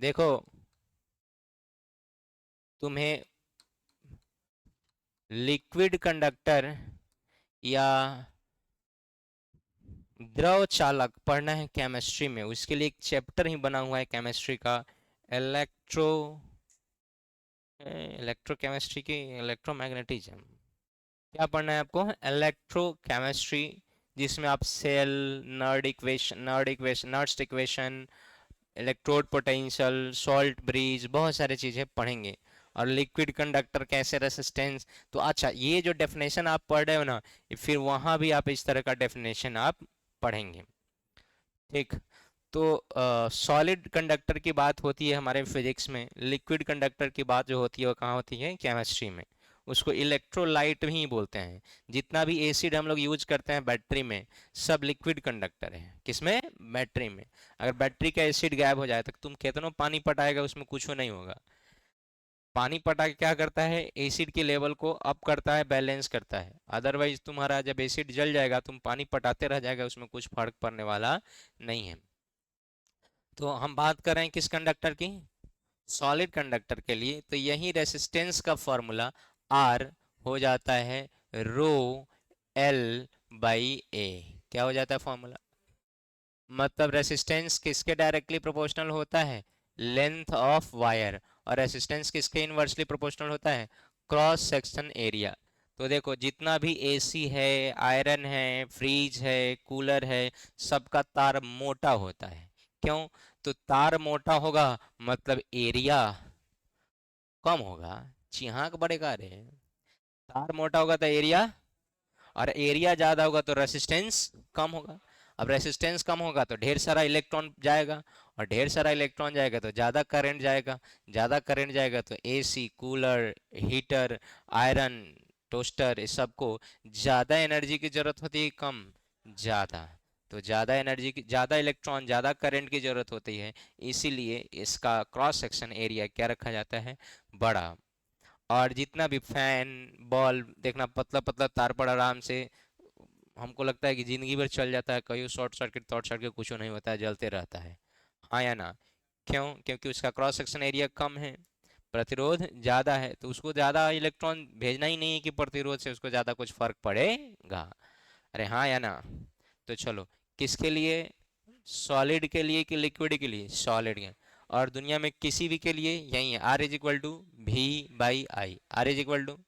देखो तुम्हें लिक्विड कंडक्टर या द्रव चालक पढ़ना है केमिस्ट्री में। उसके लिए एक चैप्टर ही बना हुआ है केमिस्ट्री का, इलेक्ट्रो इलेक्ट्रोकेमिस्ट्री की इलेक्ट्रोमैग्नेटिज्म। क्या पढ़ना है आपको? इलेक्ट्रोकेमिस्ट्री, जिसमें आप cell, Nernst equation, electrode potential, salt bridge, बहुत सारी चीजें पढ़ेंगे। और लिक्विड कंडक्टर कैसे, रेसिस्टेंस। तो अच्छा, ये जो डेफिनेशन आप पढ़ रहे हो ना, फिर वहां भी आप इस तरह का डेफिनेशन आप पढ़ेंगे। ठीक। तो सॉलिड कंडक्टर की बात होती है हमारे फिजिक्स में, लिक्विड कंडक्टर की बात जो होती है वो कहाँ होती है? केमिस्ट्री में। उसको इलेक्ट्रोलाइट ही बोलते हैं। जितना भी एसिड हम लोग यूज करते हैं बैटरी में, सब लिक्विड कंडक्टर है। किसमें? बैटरी में। अगर बैटरी का एसिड गायब हो जाए तो तुम कितना पानी पटाएगा, उसमें कुछ नहीं होगा। पानी पटा के क्या करता है? एसिड के लेवल को अप करता है, बैलेंस करता है। अदरवाइज तुम्हारा जब एसिड जल जाएगा, तुम पानी पटाते रह जाएगा, उसमें कुछ फर्क पड़ने वाला नहीं है। तो हम बात कर रहे हैं किस कंडक्टर की? सॉलिड कंडक्टर के लिए। तो यही रेसिस्टेंस का फॉर्मूला R हो जाता है रो L बाई ए। क्या हो जाता है फॉर्मूला? मतलब रेसिस्टेंस किसके डायरेक्टली प्रोपोर्शनल होता है? Length of wire. और रेसिस्टेंस किसके इनवर्सली प्रोपोर्शनल होता है? Cross section area. तो देखो, जितना भी एसी है, आयरन है, फ्रीज है, कूलर है, सबका तार मोटा होता है। क्यों? तो तार मोटा होगा मतलब एरिया कम होगा। चिहाक बढ़ेगा रे। तार मोटा होगा तो एरिया, और एरिया ज्यादा होगा तो रेसिस्टेंस कम होगा। अब रेसिस्टेंस कम होगा तो ढेर सारा इलेक्ट्रॉन जाएगा, और ढेर सारा इलेक्ट्रॉन जाएगा तो ज्यादा करंट जाएगा। ज्यादा करंट जाएगा तो AC, cooler, heater, iron, toaster, इस सबको ज्यादा एनर्जी की जरूरत होती है, कम? ज्यादा। तो ज्यादा एनर्जी की, ज्यादा इलेक्ट्रॉन, ज्यादा करंट की जरूरत होती है। इसीलिए इसका क्रॉस सेक्शन एरिया क्या रखा जाता है? बड़ा। और जितना भी फैन, बल्ब देखना, पतला पतला तार पर आराम से, हमको लगता है कि जिंदगी भर चल जाता है, कहीं शॉर्ट सर्किट कुछ नहीं होता है, जलते रहता है। हाँ या ना? क्यों? क्योंकि उसका क्रॉस सेक्शन एरिया कम है, प्रतिरोध ज्यादा है, तो उसको ज्यादा इलेक्ट्रॉन भेजना ही नहीं है कि प्रतिरोध से उसको ज्यादा कुछ फर्क पड़ेगा। अरे हाँ या ना? तो चलो, किसके लिए? सॉलिड के लिए कि लिक्विड के लिए? सॉलिड के। और दुनिया में किसी भी के लिए यही है, R is equal to V by I. R is equal to,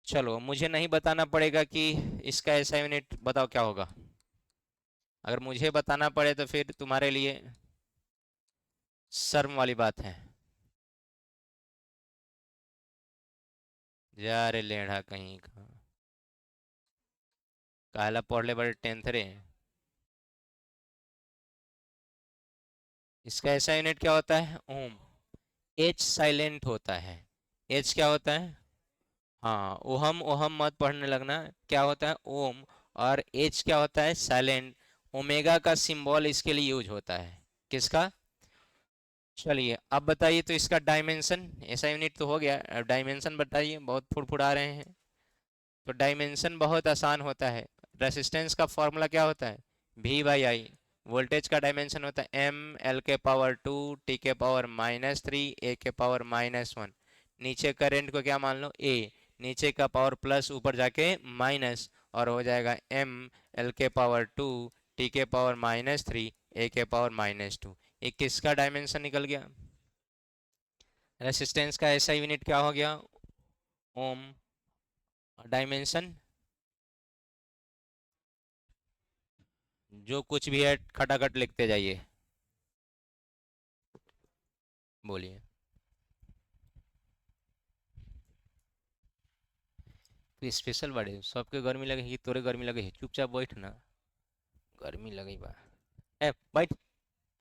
चलो मुझे नहीं बताना पड़ेगा कि इसका ऐसा यूनिट बताओ क्या होगा। अगर मुझे बताना पड़े तो फिर तुम्हारे लिए शर्म वाली बात है। जा रे लेढ़ा कहीं का, काला पढ़ ले बड़े टेंथ रे। इसका ऐसा यूनिट क्या होता है? ओम। एच साइलेंट होता है। एच क्या होता है? हाँ, ओहम ओहम मत पढ़ने लगना। क्या होता है? ओम। और एच क्या होता है? साइलेंट। ओमेगा का सिंबल इसके लिए यूज होता है। किसका? चलिए अब बताइए तो इसका डायमेंशन। ऐसा यूनिट तो हो गया, अब डायमेंशन बताइए, बहुत फुड़फुड़ा रहे हैं। तो डायमेंशन बहुत आसान होता है। रेसिस्टेंस का फॉर्मूला क्या होता है? V/I। वोल्टेज का डायमेंशन होता है M L⁻², T⁻⁻³ A के पावर -1। नीचे करंट को क्या मान लो? A। नीचे का पावर प्लस, ऊपर जाके माइनस, और हो जाएगा M L⁻², T⁻⁻3 A के पावर -2। ये किसका डायमेंशन निकल गया? रेसिस्टेंस का ऐसा यूनिट क्या हो गया? ओम। डायमेंशन जो कुछ भी है खटाखट लिखते जाइए। बोलिए। तो स्पेशल बड़े सबके गर्मी लगे है, तोरे गर्मी लगे है? चुपचाप बैठ ना, गर्मी लगी बा। ए बैठ,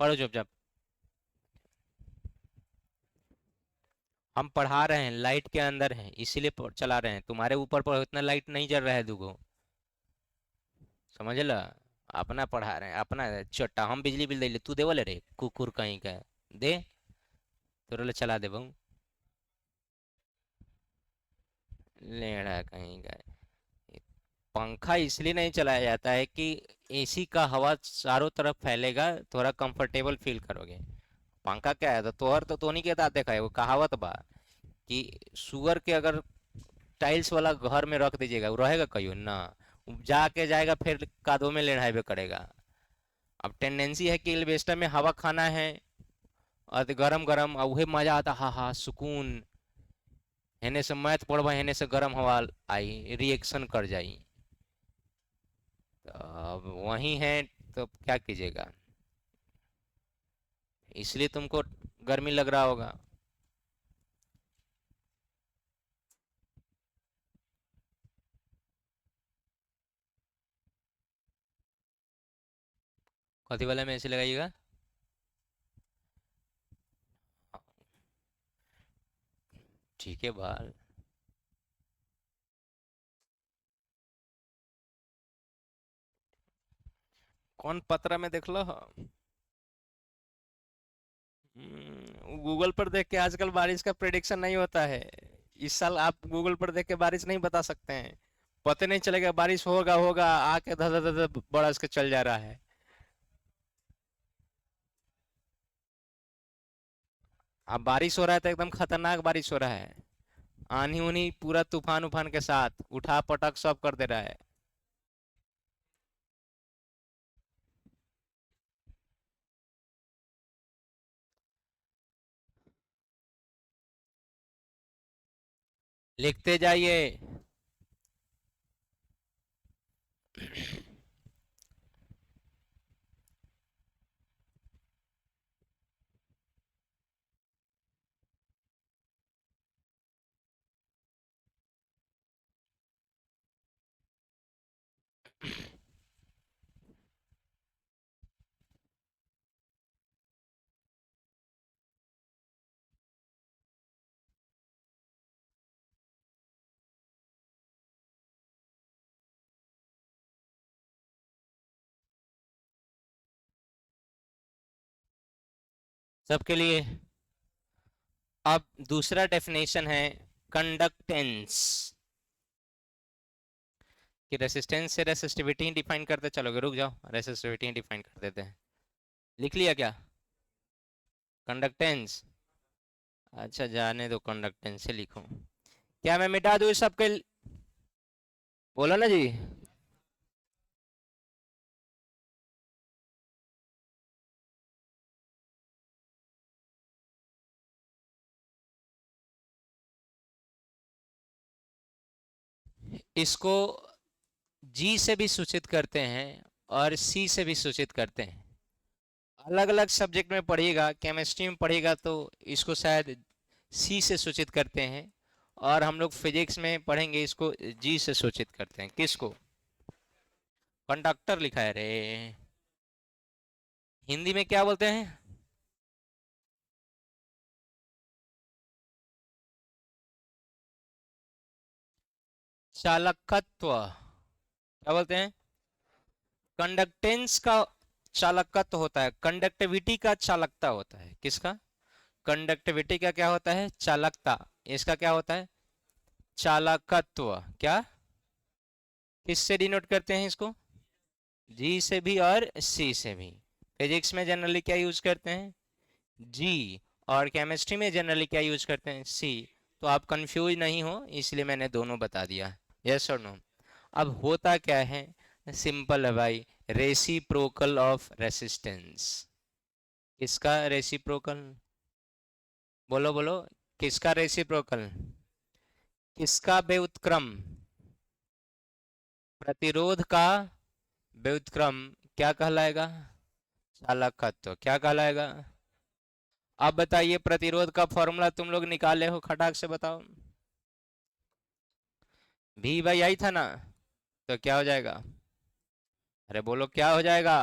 पढ़ो चुपचाप। हम पढ़ा रहे हैं, लाइट के अंदर है इसीलिए चला रहे हैं। तुम्हारे ऊपर पर इतना लाइट नहीं जल रहा है दुगो, समझ ला। अपना पढ़ा रहे हैं, अपना चट्टा। हम बिजली बिल दे तू देवल रे कुकुर कहीं का। दे, तोरे ले चला दे बहु, लेड़ा कहीं का। पंखा इसलिए नहीं चलाया जाता है कि एसी का हवा चारों तरफ फैलेगा, थोड़ा कंफर्टेबल फील करोगे। पंखा क्या है? तो तोहर तो नहीं कहता देखा है वो कहावत बा कि सुअर के अगर टाइल्स वाला घर में रख दीजिएगा वो रहेगा कहीं ना, जाके जाएगा फिर कादों में लेढ़ाइबे करेगा। अब टेंडेंसी है कि एल्वेस्टर में हवा खाना है और गरम गरम, और वही मजा आता, हा हा सुकून। हेने से मैथ पढ़वा, हेने से गरम हवा आई, रिएक्शन कर जाई। तो अब वही है, तो क्या कीजिएगा? इसलिए तुमको गर्मी लग रहा होगा। कथी वाला में ऐसे लगाइएगा? ठीक है बाल। कौन पत्रा में देख लो? गूगल पर देख के आजकल बारिश का प्रेडिक्शन नहीं होता है। इस साल आप गूगल पर देख के बारिश नहीं बता सकते हैं। पता नहीं चलेगा बारिश होगा होगा, आके धर धर धर बरस के चल जा रहा है। अब बारिश हो रहा है तो एकदम खतरनाक बारिश हो रहा है। आंधी उन्ही पूरा तूफान उफान के साथ उठा पटक सब कर दे रहा है। लिखते जाइए। सबके लिए। अब दूसरा डेफिनेशन है कंडक्टेंस। कि रेसिस्टेंस से रेसिस्टिविटी डिफाइन करते चलोगे? रुक जाओ, रेसिस्टिविटी डिफाइन कर देते हैं। लिख लिया क्या? कंडक्टेंस। अच्छा जाने दो, कंडक्टेंस से लिखो। क्या मैं मिटा दूँ इस सबके? बोलो ना जी। इसको जी से भी सूचित करते हैं और सी से भी सूचित करते हैं। अलग अलग सब्जेक्ट में पढ़िएगा, केमिस्ट्री में पढ़िएगा तो इसको शायद सी से सूचित करते हैं, और हम लोग फिजिक्स में पढ़ेंगे इसको जी से सूचित करते हैं। किसको? कंडक्टर लिखा है रे। हिंदी में क्या बोलते हैं? चालकत्व। क्या बोलते हैं? कंडक्टेंस का चालकत्व होता है, कंडक्टिविटी का चालकता होता है। किसका? कंडक्टिविटी का क्या होता है? चालकता। इसका क्या होता है? चालकत्व। क्या? किससे डिनोट करते हैं इसको? जी से भी और सी से भी। फिजिक्स में जनरली क्या यूज करते हैं? जी। और केमिस्ट्री में जनरली क्या यूज करते हैं? सी। तो आप कंफ्यूज नहीं हो इसलिए मैंने दोनों बता दिया। यस और नो? अब होता क्या है? सिंपल है भाई, रेसिप्रोकल ऑफ रेसिस्टेंस। किसका रेसिप्रोकल? बोलो बोलो। किसका रेसिप्रोकल? किसका व्युत्क्रम? प्रतिरोध का व्युत्क्रम क्या कहलाएगा? चालकत्व क्या कहलाएगा? अब बताइए, प्रतिरोध का फॉर्मूला तुम लोग निकाले हो, खटाक से बताओ। भी भाई आई था ना? तो क्या हो जाएगा? अरे बोलो क्या हो जाएगा?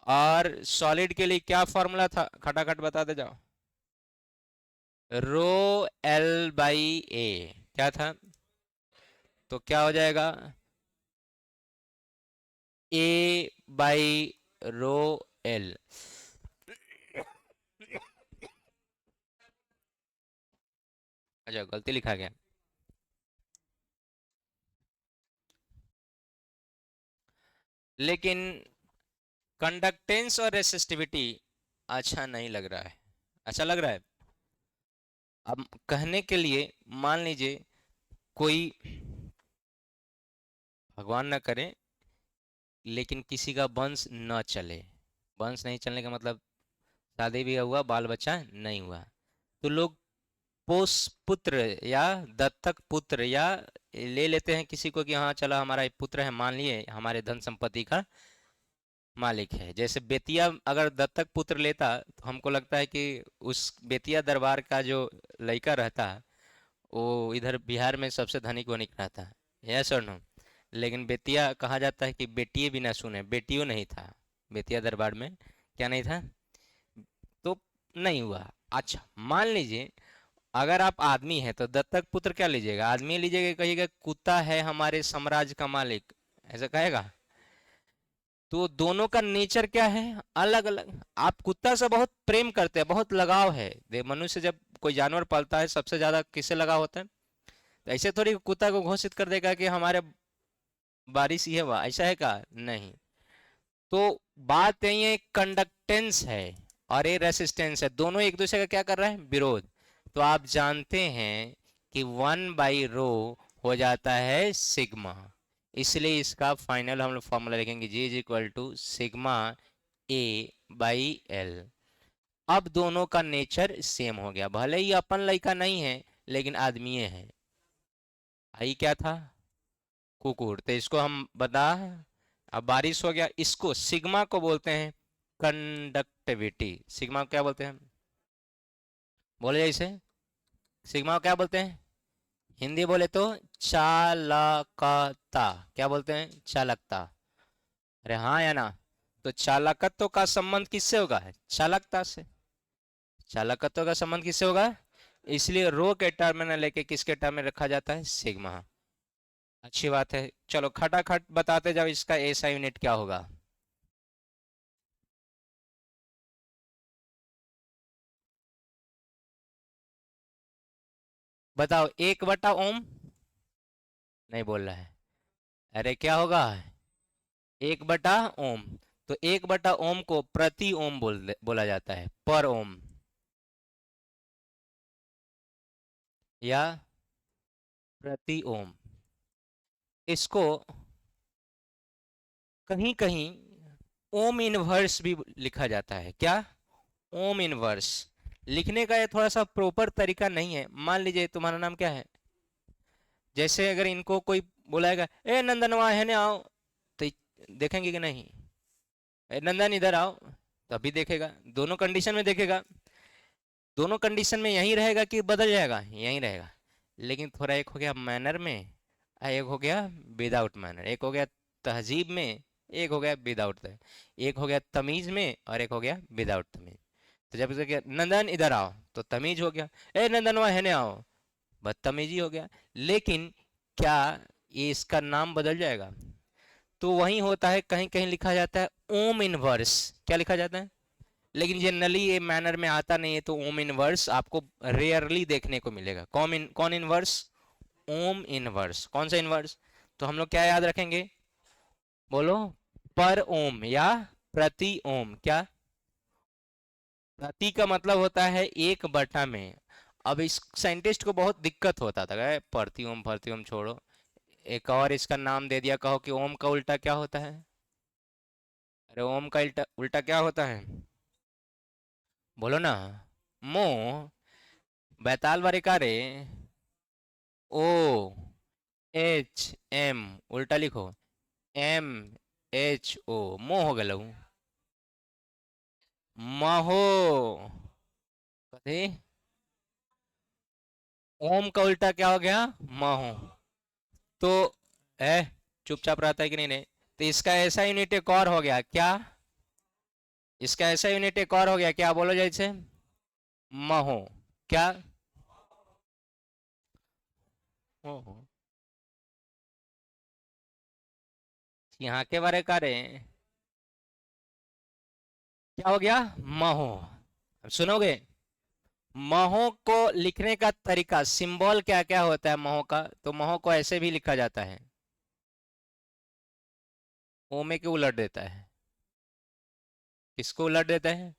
और सॉलिड के लिए क्या फॉर्मूला था? खटाखट बताते जाओ। रो एल बाई ए। क्या था? तो क्या हो जाएगा? ए बाई रो एल। अच्छा, गलती लिखा गया। लेकिन कंडक्टेंस और रेसिस्टिविटी अच्छा नहीं लग रहा है। अच्छा लग रहा है? अब कहने के लिए, मान लीजिए कोई, भगवान ना करे, लेकिन किसी का वंश न चले। वंश नहीं चलने का मतलब शादी भी हुआ, बाल बच्चा नहीं हुआ, तो लोग पोष पुत्र या दत्तक पुत्र या ले लेते हैं किसी को कि हाँ चलो हमारा एक पुत्र है, मान लिए हमारे धन संपत्ति का मालिक है। जैसे बेतिया अगर दत्तक पुत्र लेता तो हमको लगता है कि उस बेतिया दरबार का जो लड़का रहता वो इधर बिहार में सबसे धनिक वनिक रहता है। यस और नो? लेकिन बेतिया कहा जाता है कि बेटिए भी ना सुने, बेटियों नहीं था बेतिया दरबार में। क्या नहीं था? तो नहीं हुआ। अच्छा मान लीजिए अगर आप आदमी हैं तो दत्तक पुत्र क्या लीजिएगा? आदमी लीजिएगा, कहिएगा कुत्ता है हमारे साम्राज्य का मालिक, ऐसा कहेगा? तो दोनों का नेचर क्या है? अलग अलग। आप कुत्ता से बहुत प्रेम करते हैं, बहुत लगाव है। मनुष्य जब कोई जानवर पालता है सबसे ज्यादा किससे लगाव होता है? तो ऐसे थोड़ी कुत्ता को घोषित कर देगा कि हमारे बारिश ही है, वह ऐसा है का? नहीं। तो बात यही है, कंडक्टेंस है और ये रेसिस्टेंस है, दोनों एक दूसरे का क्या कर रहा है? विरोध। तो आप जानते हैं कि 1/रो हो जाता है सिग्मा। इसलिए इसका फाइनल हम लोग फॉर्मूला लिखेंगे, G is equal to sigma A by L. अब दोनों का नेचर सेम हो गया, भले ही अपन लड़का नहीं है लेकिन आदमी है। आई क्या था? कुकुर। तो इसको हम बता, अब बारिश हो गया, इसको सिग्मा को बोलते हैं कंडक्टिविटी। सिग्मा को क्या बोलते हैं? बोले इसे, सिग्मा को क्या बोलते हैं? हिंदी बोले तो चालकता। क्या बोलते हैं? चालकता। अरे हाँ या ना? तो चालकत्व का संबंध किससे होगा? चालकता से। चालकत्व का संबंध किससे होगा? इसलिए रो के टर्म में लेके किसके टर्म में रखा जाता है? सिग्मा। अच्छी बात है, चलो खटाखट बताते जाओ इसका ऐसा यूनिट क्या होगा। बताओ, 1/ओम। नहीं बोल रहा है। अरे क्या होगा? 1/ओम। तो 1/ओम को प्रति ओम बोला जाता है, पर ओम या प्रति ओम। इसको कहीं कहीं ओम इनवर्स भी लिखा जाता है। क्या? Ohm inverse. लिखने का ये थोड़ा सा प्रॉपर तरीका नहीं है। मान लीजिए तुम्हारा नाम क्या है, जैसे अगर इनको कोई बुलाएगा, ए नंदनवा है ना आओ, तो देखेंगे कि नहीं? ए नंदन इधर आओ, तभी देखेगा। दोनों कंडीशन में देखेगा। दोनों कंडीशन में यही रहेगा कि बदल जाएगा? यही रहेगा। लेकिन थोड़ा एक हो गया मैनर में, एक हो गया विदाउट मैनर, एक हो गया तहजीब में, एक हो गया विदाउट, एक हो गया तमीज में और एक हो गया विदाउट तमीज। तो जब उसे क्या, नंदन इधर आओ, तो तमीज हो गया। ए नंदन वह है आओ, बदतमीजी हो गया। लेकिन क्या ये इसका नाम बदल जाएगा? तो वही होता है, कहीं कहीं लिखा जाता है ओम इनवर्स। क्या लिखा जाता है? लेकिन जनरली ये मैनर में आता नहीं है, तो ओम इनवर्स आपको रेयरली देखने को मिलेगा। कौन इनवर्स? Ohm inverse. कौन सा इनवर्स? तो हम लोग क्या याद रखेंगे, बोलो, पर ओम या प्रति ओम। क्या? प्रति का मतलब होता है एक बटा में। अब इस साइंटिस्ट को बहुत दिक्कत होता था, कहे प्रति ओम छोड़ो, एक और इसका नाम दे दिया, कहो कि ओम का उल्टा क्या होता है। अरे ओम का उल्टा उल्टा क्या होता है, बोलो ना। मो, बैताल वाले का रे, ओ एच एम, उल्टा लिखो, एम एच ओ, मो हो गलऊ, महो। कथी? ओम का उल्टा क्या हो गया, महो। तो है, चुपचाप रहता है कि नहीं? नहीं। तो इसका ऐसा यूनिट एक और हो गया क्या, इसका ऐसा यूनिट एक और हो गया क्या, बोलो जैसे, महो। क्या? हो यहाँ के बारे का रे, क्या हो गया, महो। अब सुनोगे, महो को लिखने का तरीका, सिंबल क्या क्या होता है महो का, तो महो को ऐसे भी लिखा जाता है, ओमे के उलट देता है। किसको उलट देता है?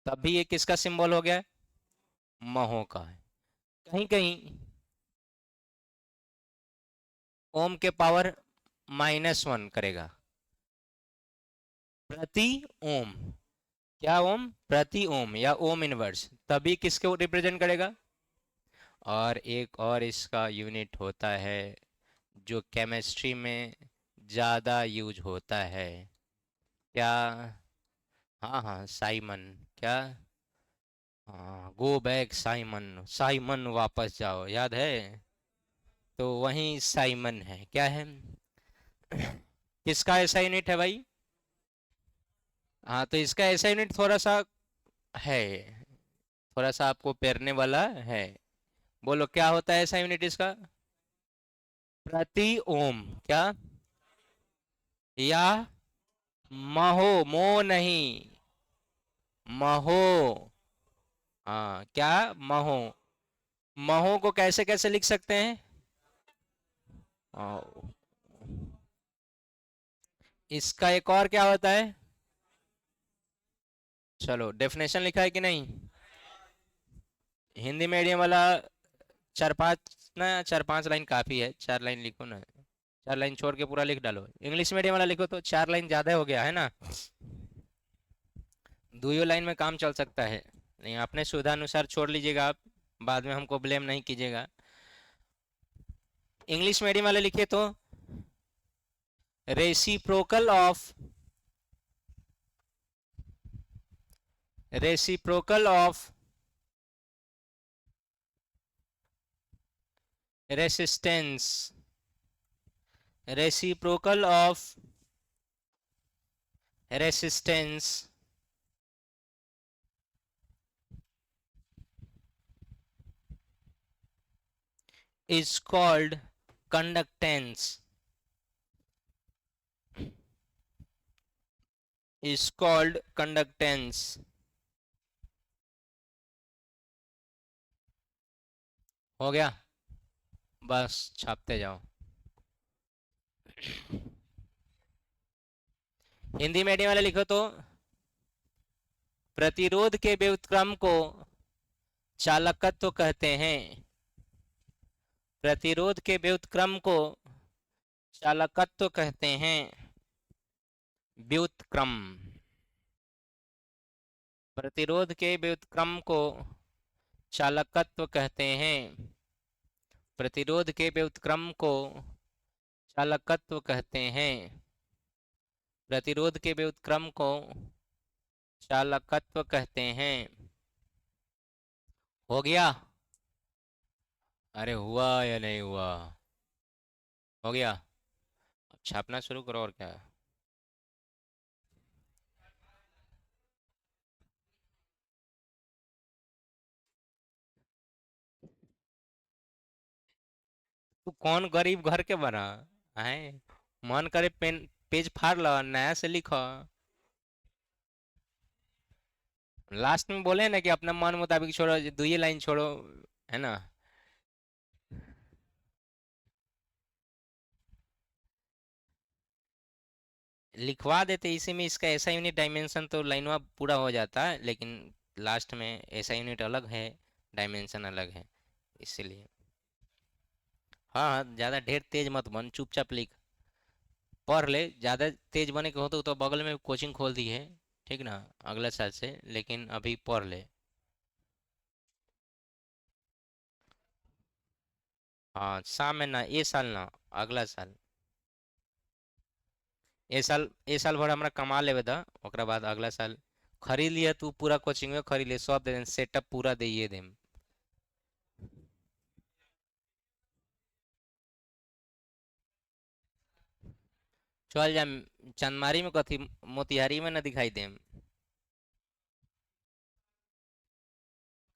तब भी ये किसका सिंबल हो गया, महो का है। कहीं कहीं ओम के पावर -1 करेगा, प्रति ओम। क्या ओम, प्रति ओम या ओम इनवर्स, तभी किसको रिप्रेजेंट करेगा। और एक और इसका यूनिट होता है जो केमिस्ट्री में ज़्यादा यूज होता है। क्या? हाँ हाँ, साइमन। क्या? हाँ, गो बैक साइमन, साइमन वापस जाओ, याद है? तो वही साइमन है, क्या है? किसका ऐसा यूनिट है भाई? हाँ, तो इसका ऐसा यूनिट थोड़ा सा है, थोड़ा सा आपको पेरने वाला है। बोलो क्या होता है ऐसा यूनिट इसका, प्रति ओम। क्या? या महो, मो नहीं, महो। हाँ, क्या? महो। महो को कैसे कैसे लिख सकते हैं? आओ। इसका एक और क्या होता है, चलो डेफिनेशन लिखा है कि नहीं? हिंदी मीडियम वाला चार पांच, ना चार पांच लाइन काफी है, 4 लाइन लिखो ना, 4 लाइन छोड़ के पूरा लिख डालो। इंग्लिश मीडियम वाला लिखो तो 4 लाइन ज्यादा हो गया है ना, 2 लाइन में काम चल सकता है। नहीं, अपने सुविधा अनुसार छोड़ लीजिएगा आप, बाद में हमको ब्लेम नहीं कीजिएगा। इंग्लिश मीडियम वाले लिखिए तो, reciprocal of, reciprocal of resistance, reciprocal of resistance is called conductance, is called conductance। हो गया, बस छापते जाओ। हिंदी मीडियम वाले लिखो तो, प्रतिरोध के व्युत्क्रम को चालकत्व कहते हैं, प्रतिरोध के व्युत्क्रम को चालकत्व कहते हैं, व्युत्क्रम, प्रतिरोध के व्युत्क्रम को चालकत्व कहते हैं, प्रतिरोध के व्युत्क्रम को चालकत्व कहते हैं, प्रतिरोध के व्युत्क्रम को चालकत्व कहते हैं। हो गया? अरे हुआ या नहीं हुआ? हो गया? अब छापना शुरू करो, और क्या। तू कौन गरीब घर के बना है, मन करे पेन पेज फाड़ लो, नया से लिखो। लास्ट में बोले ना कि अपना मन मुताबिक छोड़ो, 2 लाइन छोड़ो, है ना। लिखवा देते इसी में, इसका ऐसा यूनिट डायमेंशन तो लाइनवा पूरा हो जाता है, लेकिन लास्ट में ऐसा यूनिट अलग है, डायमेंशन अलग है, इसीलिए। हाँ हाँ, ज़्यादा ढेर तेज मत बन, चुपचाप लिख। पढ़ ले, ज़्यादा तेज बने के हो तो बगल में कोचिंग खोल दी है, ठीक ना, अगले साल से, लेकिन अभी पढ़ ले। हाँ शाम में ना, ये साल ना, अगला साल। ए साल भर हमरा कमा लेवे दा, ओकरा बाद अगला साल खरीद लिया तू पूरा कोचिंग में, खरीद ले सब, दे देम सेटअप पूरा दे देम। चल जा, चंदमारी में कथी, मोतिहारी में ना दिखाई देम।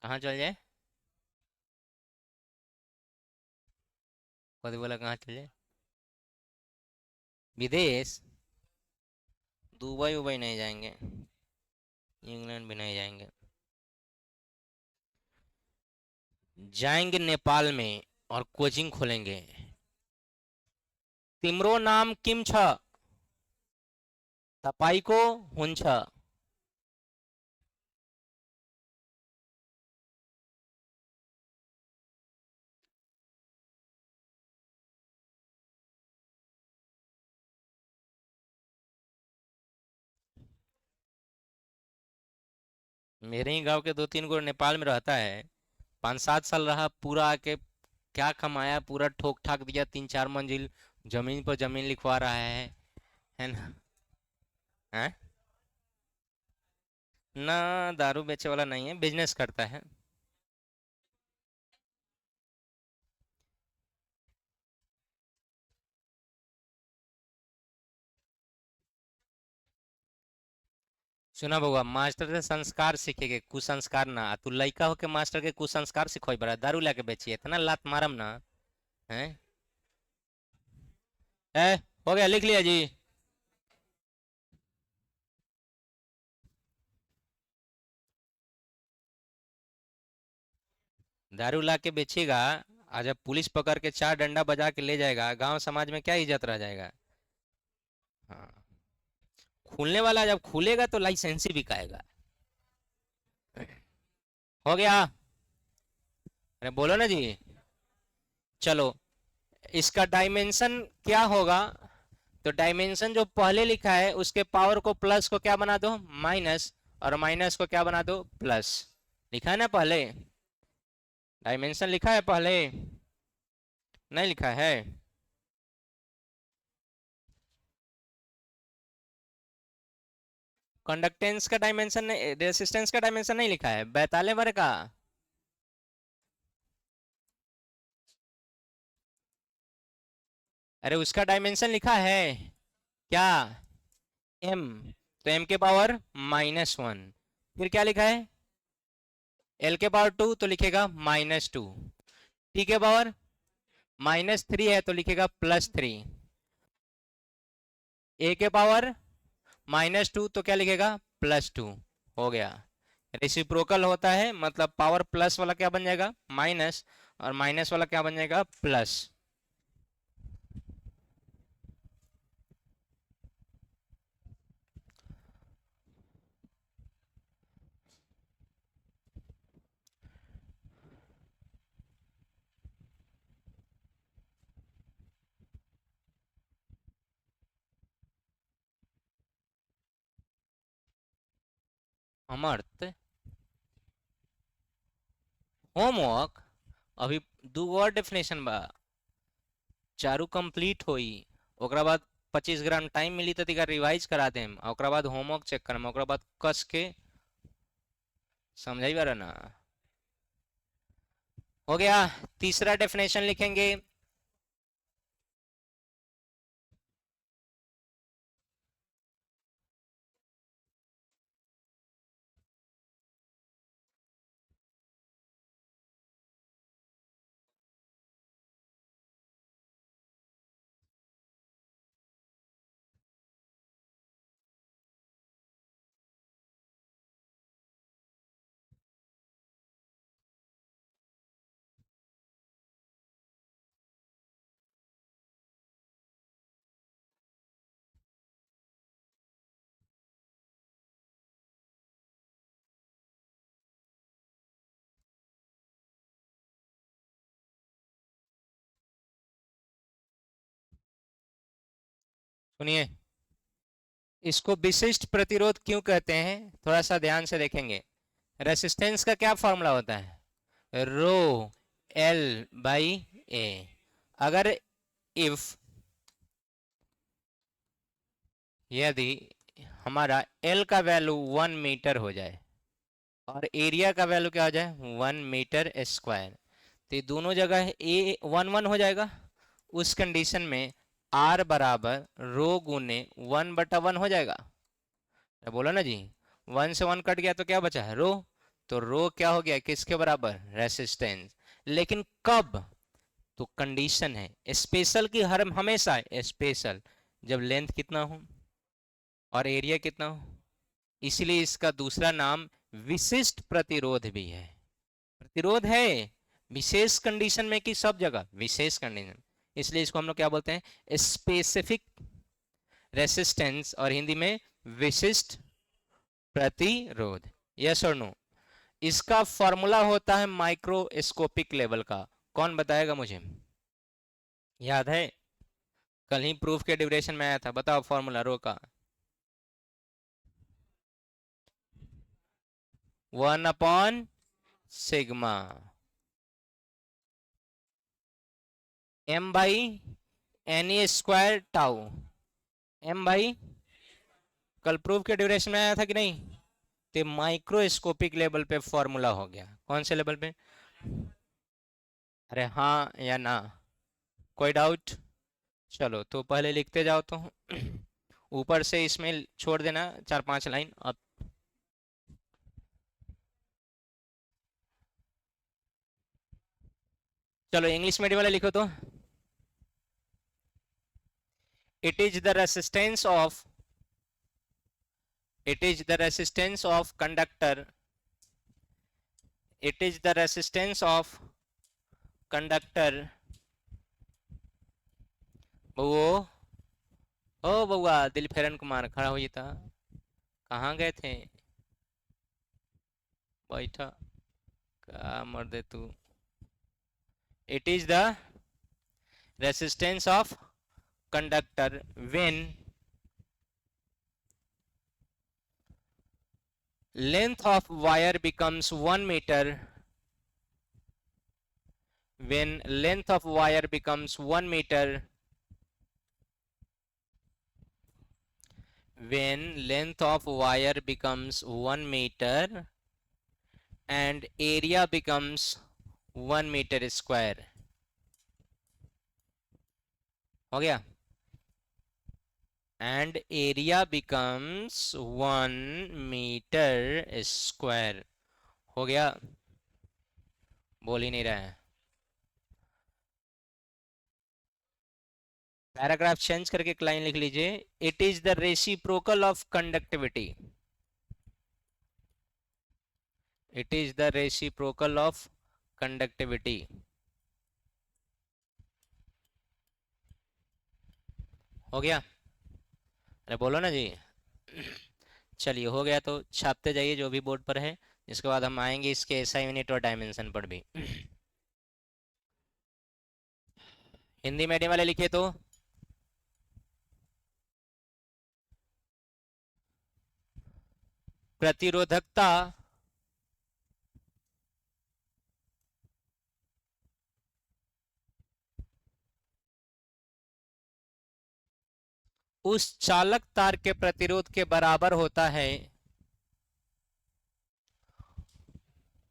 कहाँ चल जाए? कथी बोला, कहाँ चल जाए? विदेश? दुबई उबई नहीं जाएंगे, इंग्लैंड भी नहीं जाएंगे। जाएंगे नेपाल में और कोचिंग खोलेंगे। तिम्रो नाम किम छ? तपाईको हुन्छ? मेरे ही गांव के दो तीन गो नेपाल में रहता है, 5-7 साल रहा, पूरा आके क्या कमाया, पूरा ठोक ठाक दिया, 3-4 मंजिल जमीन पर जमीन लिखवा रहा है ना? हैं? ना, दारू बेचे वाला नहीं है, बिजनेस करता है। सुना बउआ, मास्टर से संस्कार सीखेगे, कुसंस्कार ना। तू लइका होके मास्टर के कुसंस्कार सिखोई बड़ा, दारू लाके बेची, इतना लात मारम ना। है? है? हो गया, लिख लिया जी। दारू ला के बेचेगा, और जब पुलिस पकड़ के चार डंडा बजा के ले जाएगा, गांव समाज में क्या इज्जत रह जाएगा? हाँ, खुलने वाला जब खुलेगा तो लाइसेंस ही बिकाएगा। हो गया? अरे बोलो ना जी। चलो, इसका डायमेंशन क्या होगा? तो डायमेंशन जो पहले लिखा है उसके पावर को प्लस को क्या बना दो, माइनस, और माइनस को क्या बना दो, प्लस। लिखा है ना पहले? डायमेंशन लिखा है पहले? नहीं लिखा है? कंडक्टेंस का डायमेंशन, रेसिस्टेंस का डायमेंशन नहीं लिखा है, बैताले बार का। अरे उसका डायमेंशन लिखा है क्या? एम। तो एम के पावर -1। फिर क्या लिखा है? एल के पावर 2 तो लिखेगा -2। टी के पावर -3 है तो लिखेगा +3। ए के पावर -2 तो क्या लिखेगा, +2। हो गया। रेसिप्रोकल होता है, मतलब पावर प्लस वाला क्या बन जाएगा, माइनस, और माइनस वाला क्या बन जाएगा, प्लस। अमर्थ? होमवर्क? अभी दूगो और डेफिनेशन बा, चारू कंप्लीट होई, ओकरा बाद 25 ग्राम टाइम मिली तो तिका रिवाइज करा देम, ओकरा बाद होमवर्क चेक करम, ओकरा बाद कस के समझाई बारा ना। हो गया। तीसरा डेफिनेशन लिखेंगे। सुनिए, इसको विशिष्ट प्रतिरोध क्यों कहते हैं, थोड़ा सा ध्यान से देखेंगे। रेसिस्टेंस का क्या फॉर्मूला होता है, रो एल बाई ए। अगर इफ यदि हमारा एल का वैल्यू 1 मीटर हो जाए और एरिया का वैल्यू क्या हो जाए 1 मीटर स्क्वायर, तो ये दोनों जगह ए 1 1 हो जाएगा। उस कंडीशन में आर बराबर रो गुने 1/1 हो जाएगा। बोला ना जी, 1 से 1 कट गया तो क्या बचा है रो। तो रो क्या हो गया, किसके बराबर, रेसिस्टेंस। लेकिन कब, तो कंडीशन है स्पेशल की, हर हमेशा स्पेशल जब लेंथ कितना हो और एरिया कितना हो। इसलिए इसका दूसरा नाम विशिष्ट प्रतिरोध भी है। प्रतिरोध है विशेष कंडीशन में कि सब जगह विशेष कंडीशन, इसलिए इसको हम लोग क्या बोलते हैं, स्पेसिफिक रेसिस्टेंस, और हिंदी में विशिष्ट प्रतिरोध। यस और नो। इसका फॉर्मूला होता है माइक्रोस्कोपिक लेवल का। कौन बताएगा मुझे, याद है, कल ही प्रूफ के ड्यूरेशन में आया था, बताओ फॉर्मूला रो का। 1/सिग्मा M by N E square tau. M भाई कल प्रूफ के ड्यूरेशन में आया था कि नहीं, तो माइक्रोस्कोपिक लेवल पे फॉर्मूला हो गया। कौन से लेवल पे, अरे हाँ या ना, कोई डाउट। चलो तो पहले लिखते जाओ तो ऊपर से इसमें छोड़ देना 4 5 लाइन अब। चलो इंग्लिश मीडियम वाले लिखो तो, it is the resistance of, it is the resistance of conductor, it is the resistance of conductor। बउओ, ओ बउआ दिल फेरन कुमार खड़ा हुई था, कहाँ गए थे, बैठा, क्या मर दे तू। it is the resistance of conductor when length of wire becomes 1 meter, when length of wire becomes 1 meter, when length of wire becomes 1 meter and area becomes 1 metre square. हो गया, and area becomes 1 metre square. हो गया, बोल ही नहीं रहा है। Paragraph change करके एक लाइन लिख लीजिए, it is the reciprocal of conductivity, it is the reciprocal of conductivity. हो गया, अरे बोलो ना जी। चलिए हो गया तो छापते जाइए जो भी बोर्ड पर है, इसके बाद हम आएंगे इसके एसआई यूनिट और डायमेंशन पर भी। हिंदी मीडियम वाले लिखे तो, प्रतिरोधकता उस चालक तार के प्रतिरोध के बराबर होता है,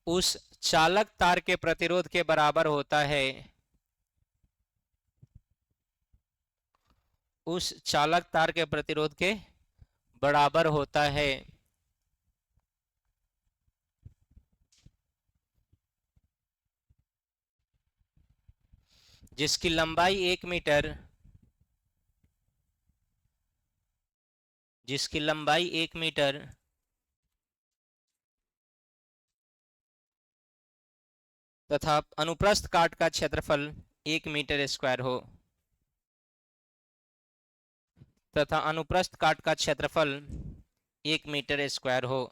उस चालक तार के प्रतिरोध के बराबर होता है, उस चालक तार के प्रतिरोध के बराबर होता है जिसकी लंबाई 1 मीटर, जिसकी लंबाई 1 मीटर तथा अनुप्रस्थ काट का क्षेत्रफल 1 मीटर स्क्वायर हो, तथा अनुप्रस्थ काट का क्षेत्रफल 1 मीटर स्क्वायर हो।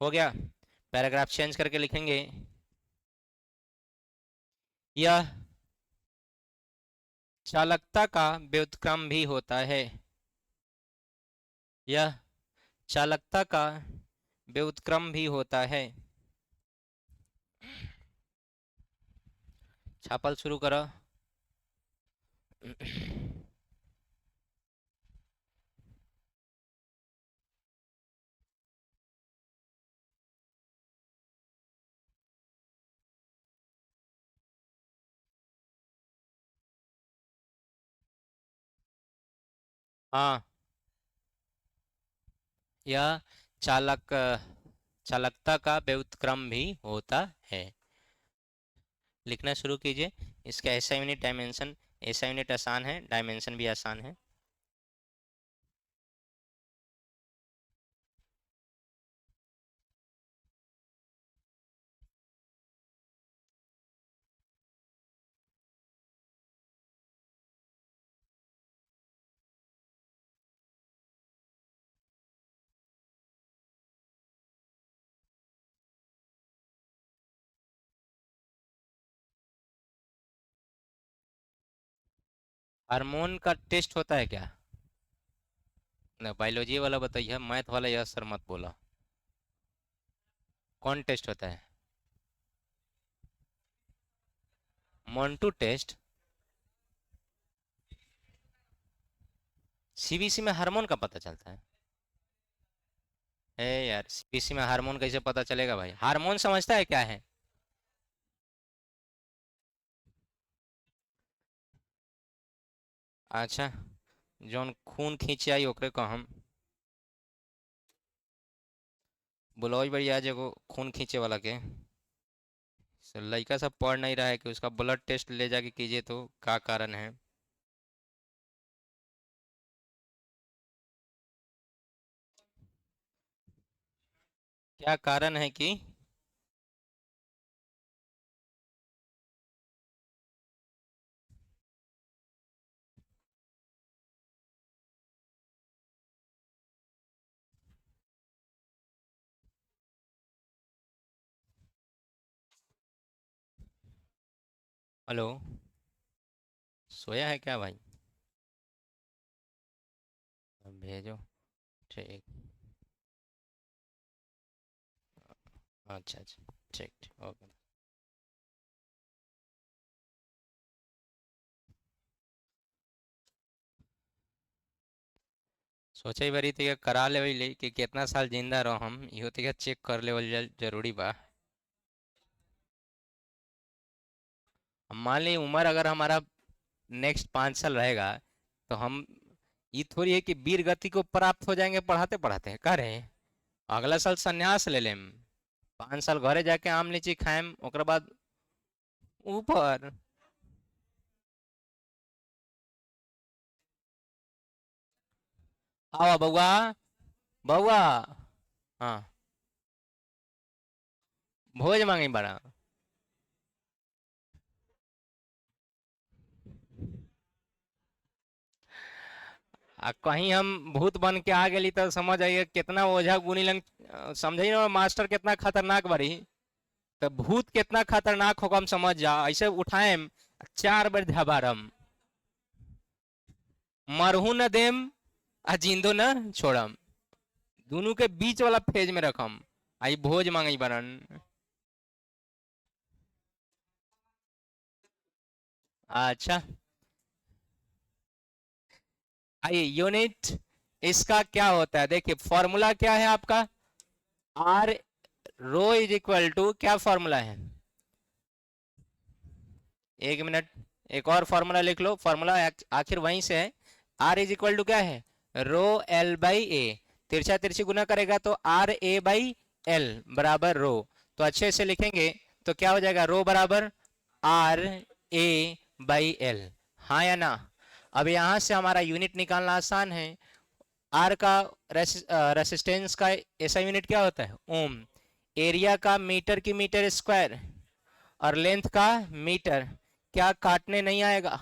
हो गया, पैराग्राफ चेंज करके लिखेंगे, यह चालकता का व्युत्क्रम भी होता है। यह चालकता का व्युत्क्रम भी होता है। छापल शुरू करो। हाँ, यह चालकता का व्युत्क्रम भी होता है। लिखना शुरू कीजिए। इसका ऐसा यूनिट डायमेंशन, ऐसा यूनिट आसान है, डायमेंशन भी आसान है। हार्मोन का टेस्ट होता है क्या? ना, बायोलॉजी वाला बताइए, मैथ वाला यह सर मत बोला। कौन टेस्ट होता है? मोन्टू टेस्ट? सीबीसी में हार्मोन का पता चलता है? ए यार, सीबीसी में हार्मोन कैसे पता चलेगा भाई? हार्मोन समझता है क्या है? अच्छा, जौन खून खींचे आई ओकरे को हम बुलाओ बढ़िया जगह खून खींचे वाला के। लड़का सब पढ़ नहीं रहा है कि उसका ब्लड टेस्ट ले जाके कीजिए तो क्या कारण है? क्या कारण है कि? हेलो, सोया है क्या भाई? भेजो। ठीक। अच्छा अच्छा, ठीक ठीक, ओके। सोचे ही बरी थी करा ले कि कितना साल जिंदा रहो हम, इहो तो चेक कर ले जरूरी बा। हम मान ली उम्र अगर हमारा नेक्स्ट 5 साल रहेगा तो हम, ये थोड़ी है कि वीर गति को प्राप्त हो जाएंगे पढ़ाते पढ़ाते, कह रहे हैं अगला साल संन्यास ले लेम, 5 साल घरे जाके आम लीची खाएम, ओकर बाद ऊपर। आओ बउआ, बउआ। हाँ, भोज मांगी बड़ा। आ कहीं हम भूत बन के आ गेली तो समझ आइए कितना ओझा गुनी लंग, समझे ना मास्टर कितना खतरनाक बड़ी। तो भूत कितना खतरनाक होगा हम समझ जा, ऐसे उठाएम 4 बार झबारम, मरहू न देम आ जिंदो न छोड़म, दोनों के बीच वाला फेज में रखम। आई भोज मांगी बरन। अच्छा, आइए यूनिट इसका क्या होता है, देखिए फॉर्मूला क्या है आपका, R rho is equal to, क्या फॉर्मूला है? 1 मिनट, एक और फॉर्मूला लिख लो, फॉर्मूला आखिर वहीं से है। आर इज इक्वल टू क्या है? रो एल बाई ए, तिरछा तिरछी गुना करेगा तो आर ए बाई एल बराबर रो। तो अच्छे से लिखेंगे तो क्या हो जाएगा, रो बराबर आर ए बाई एल। हाँ या ना? अब यहां से हमारा यूनिट निकालना आसान है। आर का रेसिस्टेंस का ऐसा यूनिट क्या होता है? ओम। एरिया का मीटर की मीटर स्क्वायर, और लेंथ का मीटर। क्या काटने नहीं आएगा?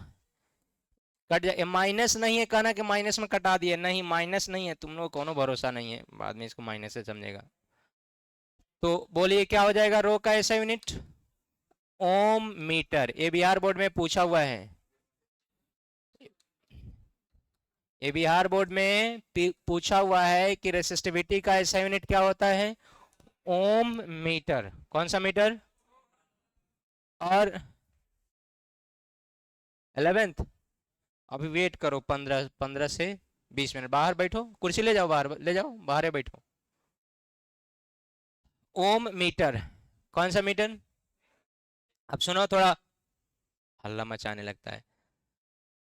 कट जाए, माइनस नहीं है कहना कि माइनस में कटा दिए, नहीं माइनस नहीं है, तुम लोग कोनो भरोसा नहीं है, बाद में इसको माइनस से समझेगा। तो बोलिए क्या हो जाएगा रो का ऐसा यूनिट? ओम मीटर। ये बिहार बोर्ड में पूछा हुआ है, ये बिहार बोर्ड में पूछा हुआ है कि रेसिस्टिविटी का ऐसा यूनिट क्या होता है? ओम मीटर। कौन सा मीटर? और 11th? अभी वेट करो, 15 से 20 मिनट। बाहर बैठो, कुर्सी ले जाओ, बाहर ले जाओ, बाहर ही बैठो। ओम मीटर। कौन सा मीटर? अब सुनो, थोड़ा हल्ला मचाने लगता है।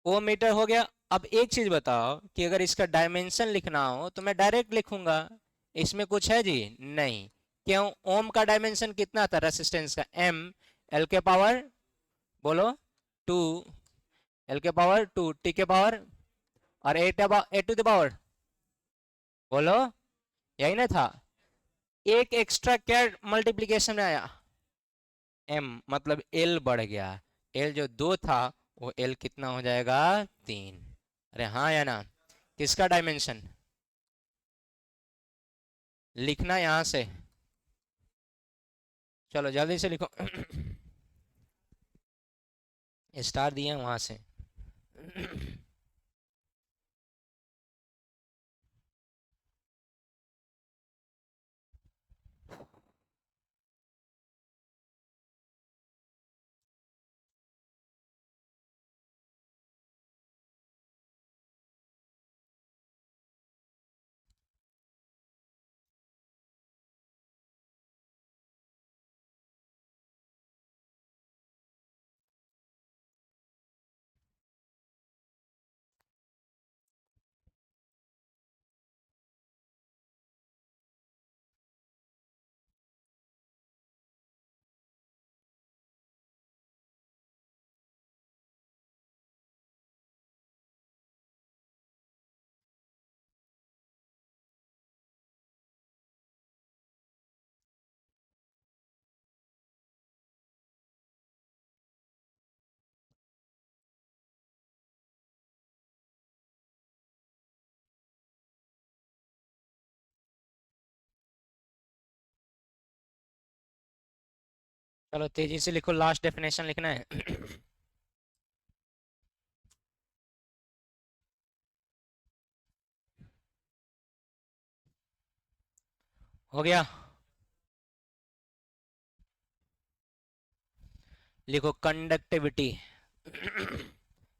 ओम मीटर हो गया। अब एक चीज बताओ कि अगर इसका डायमेंशन लिखना हो तो मैं डायरेक्ट लिखूंगा, इसमें कुछ है जी? नहीं। क्यों? ओम का डायमेंशन कितना था रेसिस्टेंस का? एम। एल के पावर, बोलो, 2। एल के पावर 2, टी के पावर, और ए टू द पावर, बोलो, यही ना था? एक एक्स्ट्रा क्या मल्टीप्लीकेशन में आया? एम, मतलब एल बढ़ गया। एल जो 2 था, वो एल कितना हो जाएगा? 3। अरे हाँ या ना? किसका डायमेंशन? लिखना यहां से, चलो जल्दी से लिखो। स्टार दिए वहां से। चलो तेजी से लिखो, लास्ट डेफिनेशन लिखना है। हो गया? लिखो कंडक्टिविटी।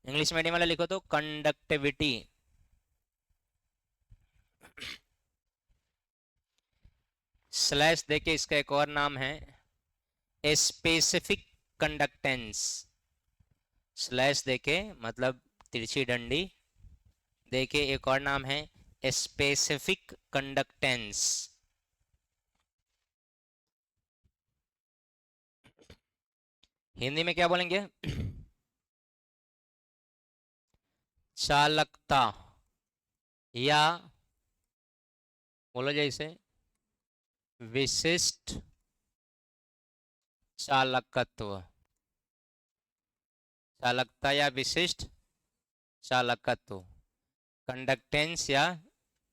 इंग्लिश मीडियम वाला लिखो तो कंडक्टिविटी। स्लैश देके इसका एक और नाम है स्पेसिफिक कंडक्टेंस। स्लैश देके मतलब तिरछी डंडी देके एक और नाम है स्पेसिफिक कंडक्टेंस। हिंदी में क्या बोलेंगे? चालकता, या बोलो जैसे विशिष्ट चालकत्व। चालकता या विशिष्ट चालकत्व। कंडक्टेंस या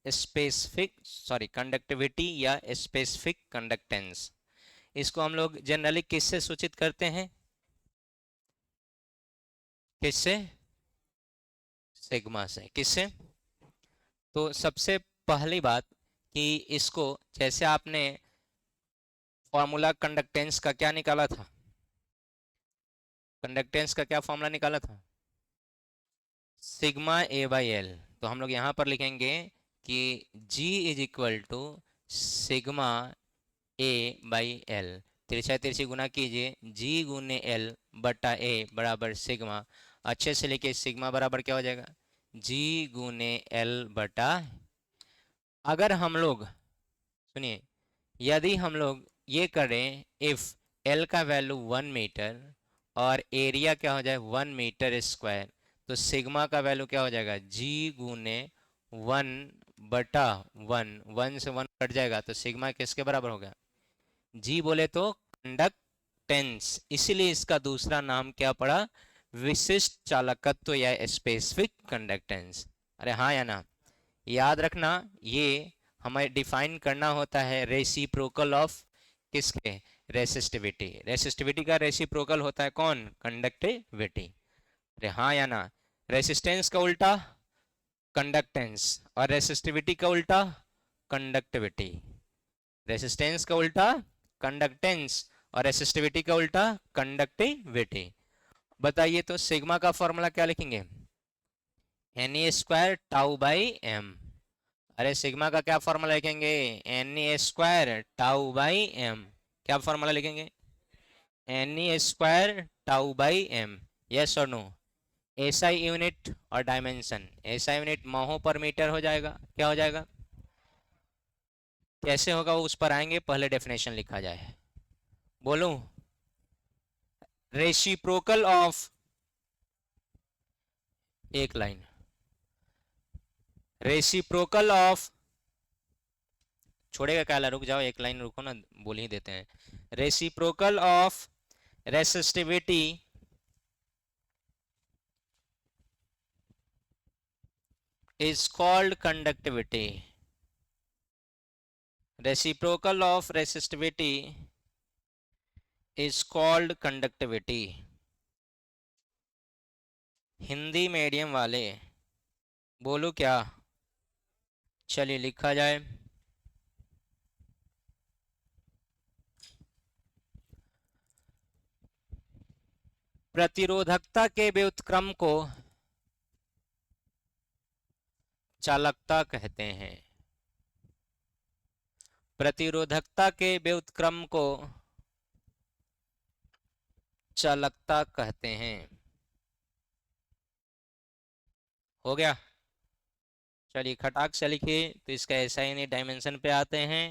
स्पेसिफिक, सॉरी, कंडक्टिविटी या स्पेसिफिक कंडक्टेंस। इसको हम लोग जनरली किससे सूचित करते हैं? किससे? सिग्मा से। किससे? तो सबसे पहली बात कि इसको, जैसे आपने फॉर्मूला कंडक्टेंस का क्या निकाला था? कंडक्टेंस का क्या फॉर्मूला निकाला था? Sigma A by L. तो हम लोग यहाँ पर लिखेंगे कि G is equal to sigma A by L. तिरछा तिरछी गुना कीजिए, G गुने L बटा ए बराबर सिग्मा। अच्छे से लिखिए, सिग्मा बराबर क्या हो जाएगा? G गुने L बटा। अगर हम लोग, सुनिए, यदि हम लोग ये करें, इफ L का वैल्यू 1 मीटर और एरिया क्या हो जाए? 1 मीटर स्क्वायर, तो सिग्मा का वैल्यू क्या हो जाएगा? G गुने 1/1। 1 से 1 कट जाएगा तो सिग्मा किसके बराबर होगा? G बोले तो कंडक्टेंस, इसीलिए इसका दूसरा नाम क्या पड़ा? विशिष्ट चालकत्व या स्पेसिफिक कंडक्टेंस। अरे हाँ या ना? याद रखना, ये हमें डिफाइन करना होता है रेसिप्रोकल ऑफ किसके? रेसिस्टिविटी। रेसिस्टिविटी का रेसिप्रोकल होता है कौन? कंडक्टिविटी। अरे हाँ या ना? रेसिस्टेंस का उल्टा कंडक्टेंस, और रेसिस्टिविटी का उल्टा कंडक्टिविटी। रेसिस्टेंस का उल्टा कंडक्टेंस, और रेसिस्टिविटी का उल्टा कंडक्टिविटी। बताइए तो सिग्मा का फॉर्मूला क्या लिखेंगे? N A square tau by M. अरे सिग्मा का क्या फॉर्मूला लिखेंगे? N A square tau by M. क्या फॉर्मूला लिखेंगे? N A square tau by M. Yes और नो? एसआई यूनिट और dimension. SI unit mho per metre हो जाएगा। क्या हो जाएगा? कैसे होगा वो उस पर आएंगे, पहले डेफिनेशन लिखा जाए। बोलूं? रेसिप्रोकल ऑफ, एक लाइन, रेसिप्रोकल ऑफ, छोड़ेगा क्या? रुक जाओ, एक लाइन रुको ना, बोल ही देते हैं। Reciprocal of resistivity is called conductivity. Reciprocal of resistivity is called conductivity. Hindi medium वाले बोलो क्या? चलिए लिखा जाए। प्रतिरोधकता के व्युत्क्रम को चालकता कहते हैं। प्रतिरोधकता के व्युत्क्रम को चालकता कहते हैं। हो गया? चलिए खटाक से लिखिए। तो इसका ऐसा ही नहीं, डायमेंशन पे आते हैं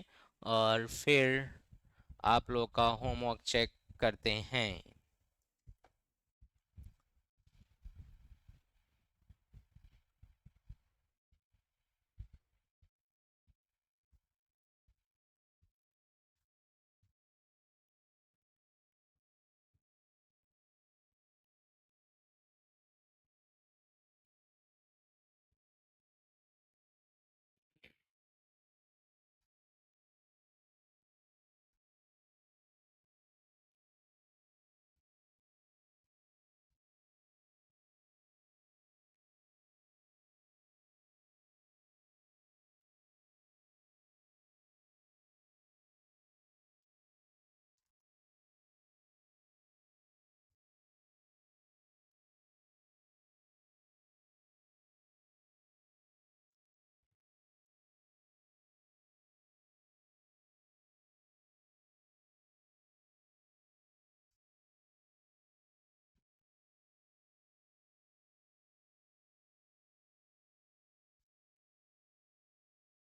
और फिर आप लोग का होमवर्क चेक करते हैं।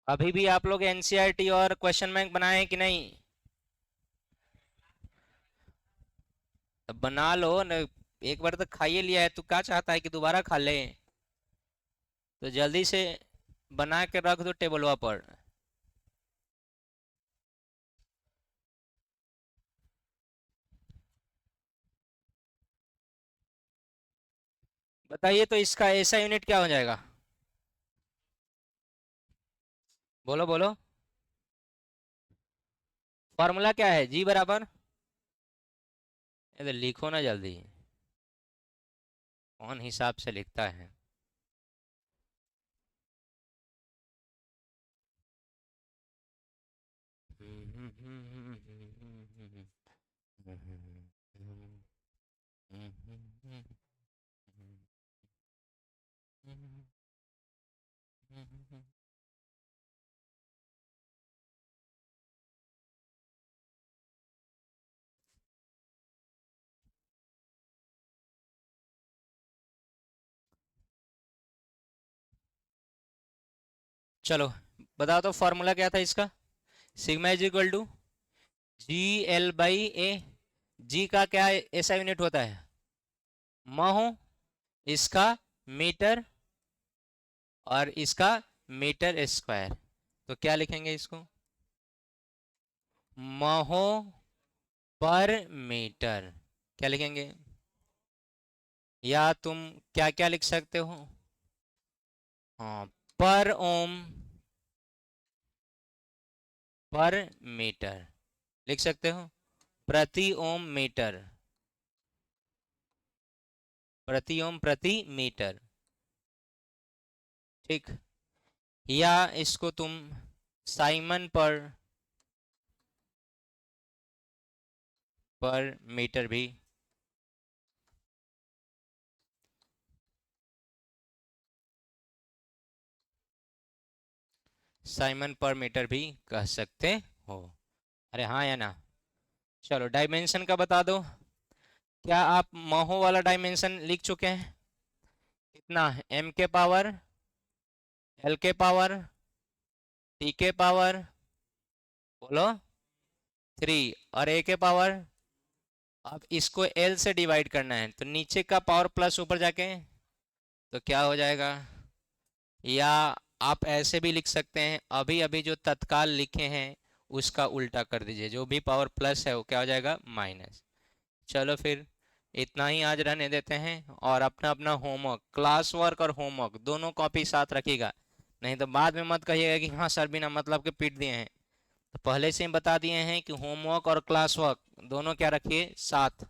अभी भी आप लोग एनसीईआरटी और क्वेश्चन बैंक बनाए कि नहीं? तो बना लो न। एक बार तो खाइए लिया है, तू क्या चाहता है कि दोबारा खा ले? तो जल्दी से बना के रख दो टेबलवा पर। बताइए तो इसका ऐसा यूनिट क्या हो जाएगा? बोलो बोलो। फॉर्मूला क्या है? जी बराबर, इधर लिखो ना जल्दी। कौन हिसाब से लिखता है? चलो बताओ तो फॉर्मूला क्या था इसका? Sigma is equal to G L by A. G का क्या ऐसा यूनिट होता है? महो। इसका मीटर, और इसका मीटर स्क्वायर। तो क्या लिखेंगे इसको? महो पर मीटर। क्या लिखेंगे? या तुम क्या क्या लिख सकते हो? हाँ, पर ओम पर मीटर लिख सकते हो प्रति ओम मीटर, प्रति ओम प्रति मीटर, ठीक। या इसको तुम साइमन पर मीटर भी, साइमन पर मीटर भी कह सकते हो। अरे हाँ या ना? चलो डायमेंशन का बता दो। क्या आप महो वाला डायमेंशन लिख चुके हैं? कितना है? m के पावर, l के पावर, t के पावर, बोलो 3, और a के पावर। अब इसको l से डिवाइड करना है तो नीचे का पावर प्लस ऊपर जाके तो क्या हो जाएगा? या आप ऐसे भी लिख सकते हैं, अभी अभी जो तत्काल लिखे हैं उसका उल्टा कर दीजिए, जो भी पावर प्लस है वो क्या हो जाएगा? माइनस। चलो फिर इतना ही आज रहने देते हैं, और अपना अपना होमवर्क, क्लास वर्क और होमवर्क दोनों कॉपी साथ रखिएगा, नहीं तो बाद में मत कहिएगा कि हाँ सर बिना मतलब के पीट दिए हैं। तो पहले से ही बता दिए हैं कि होमवर्क और क्लास वर्क दोनों क्या रखिए? साथ।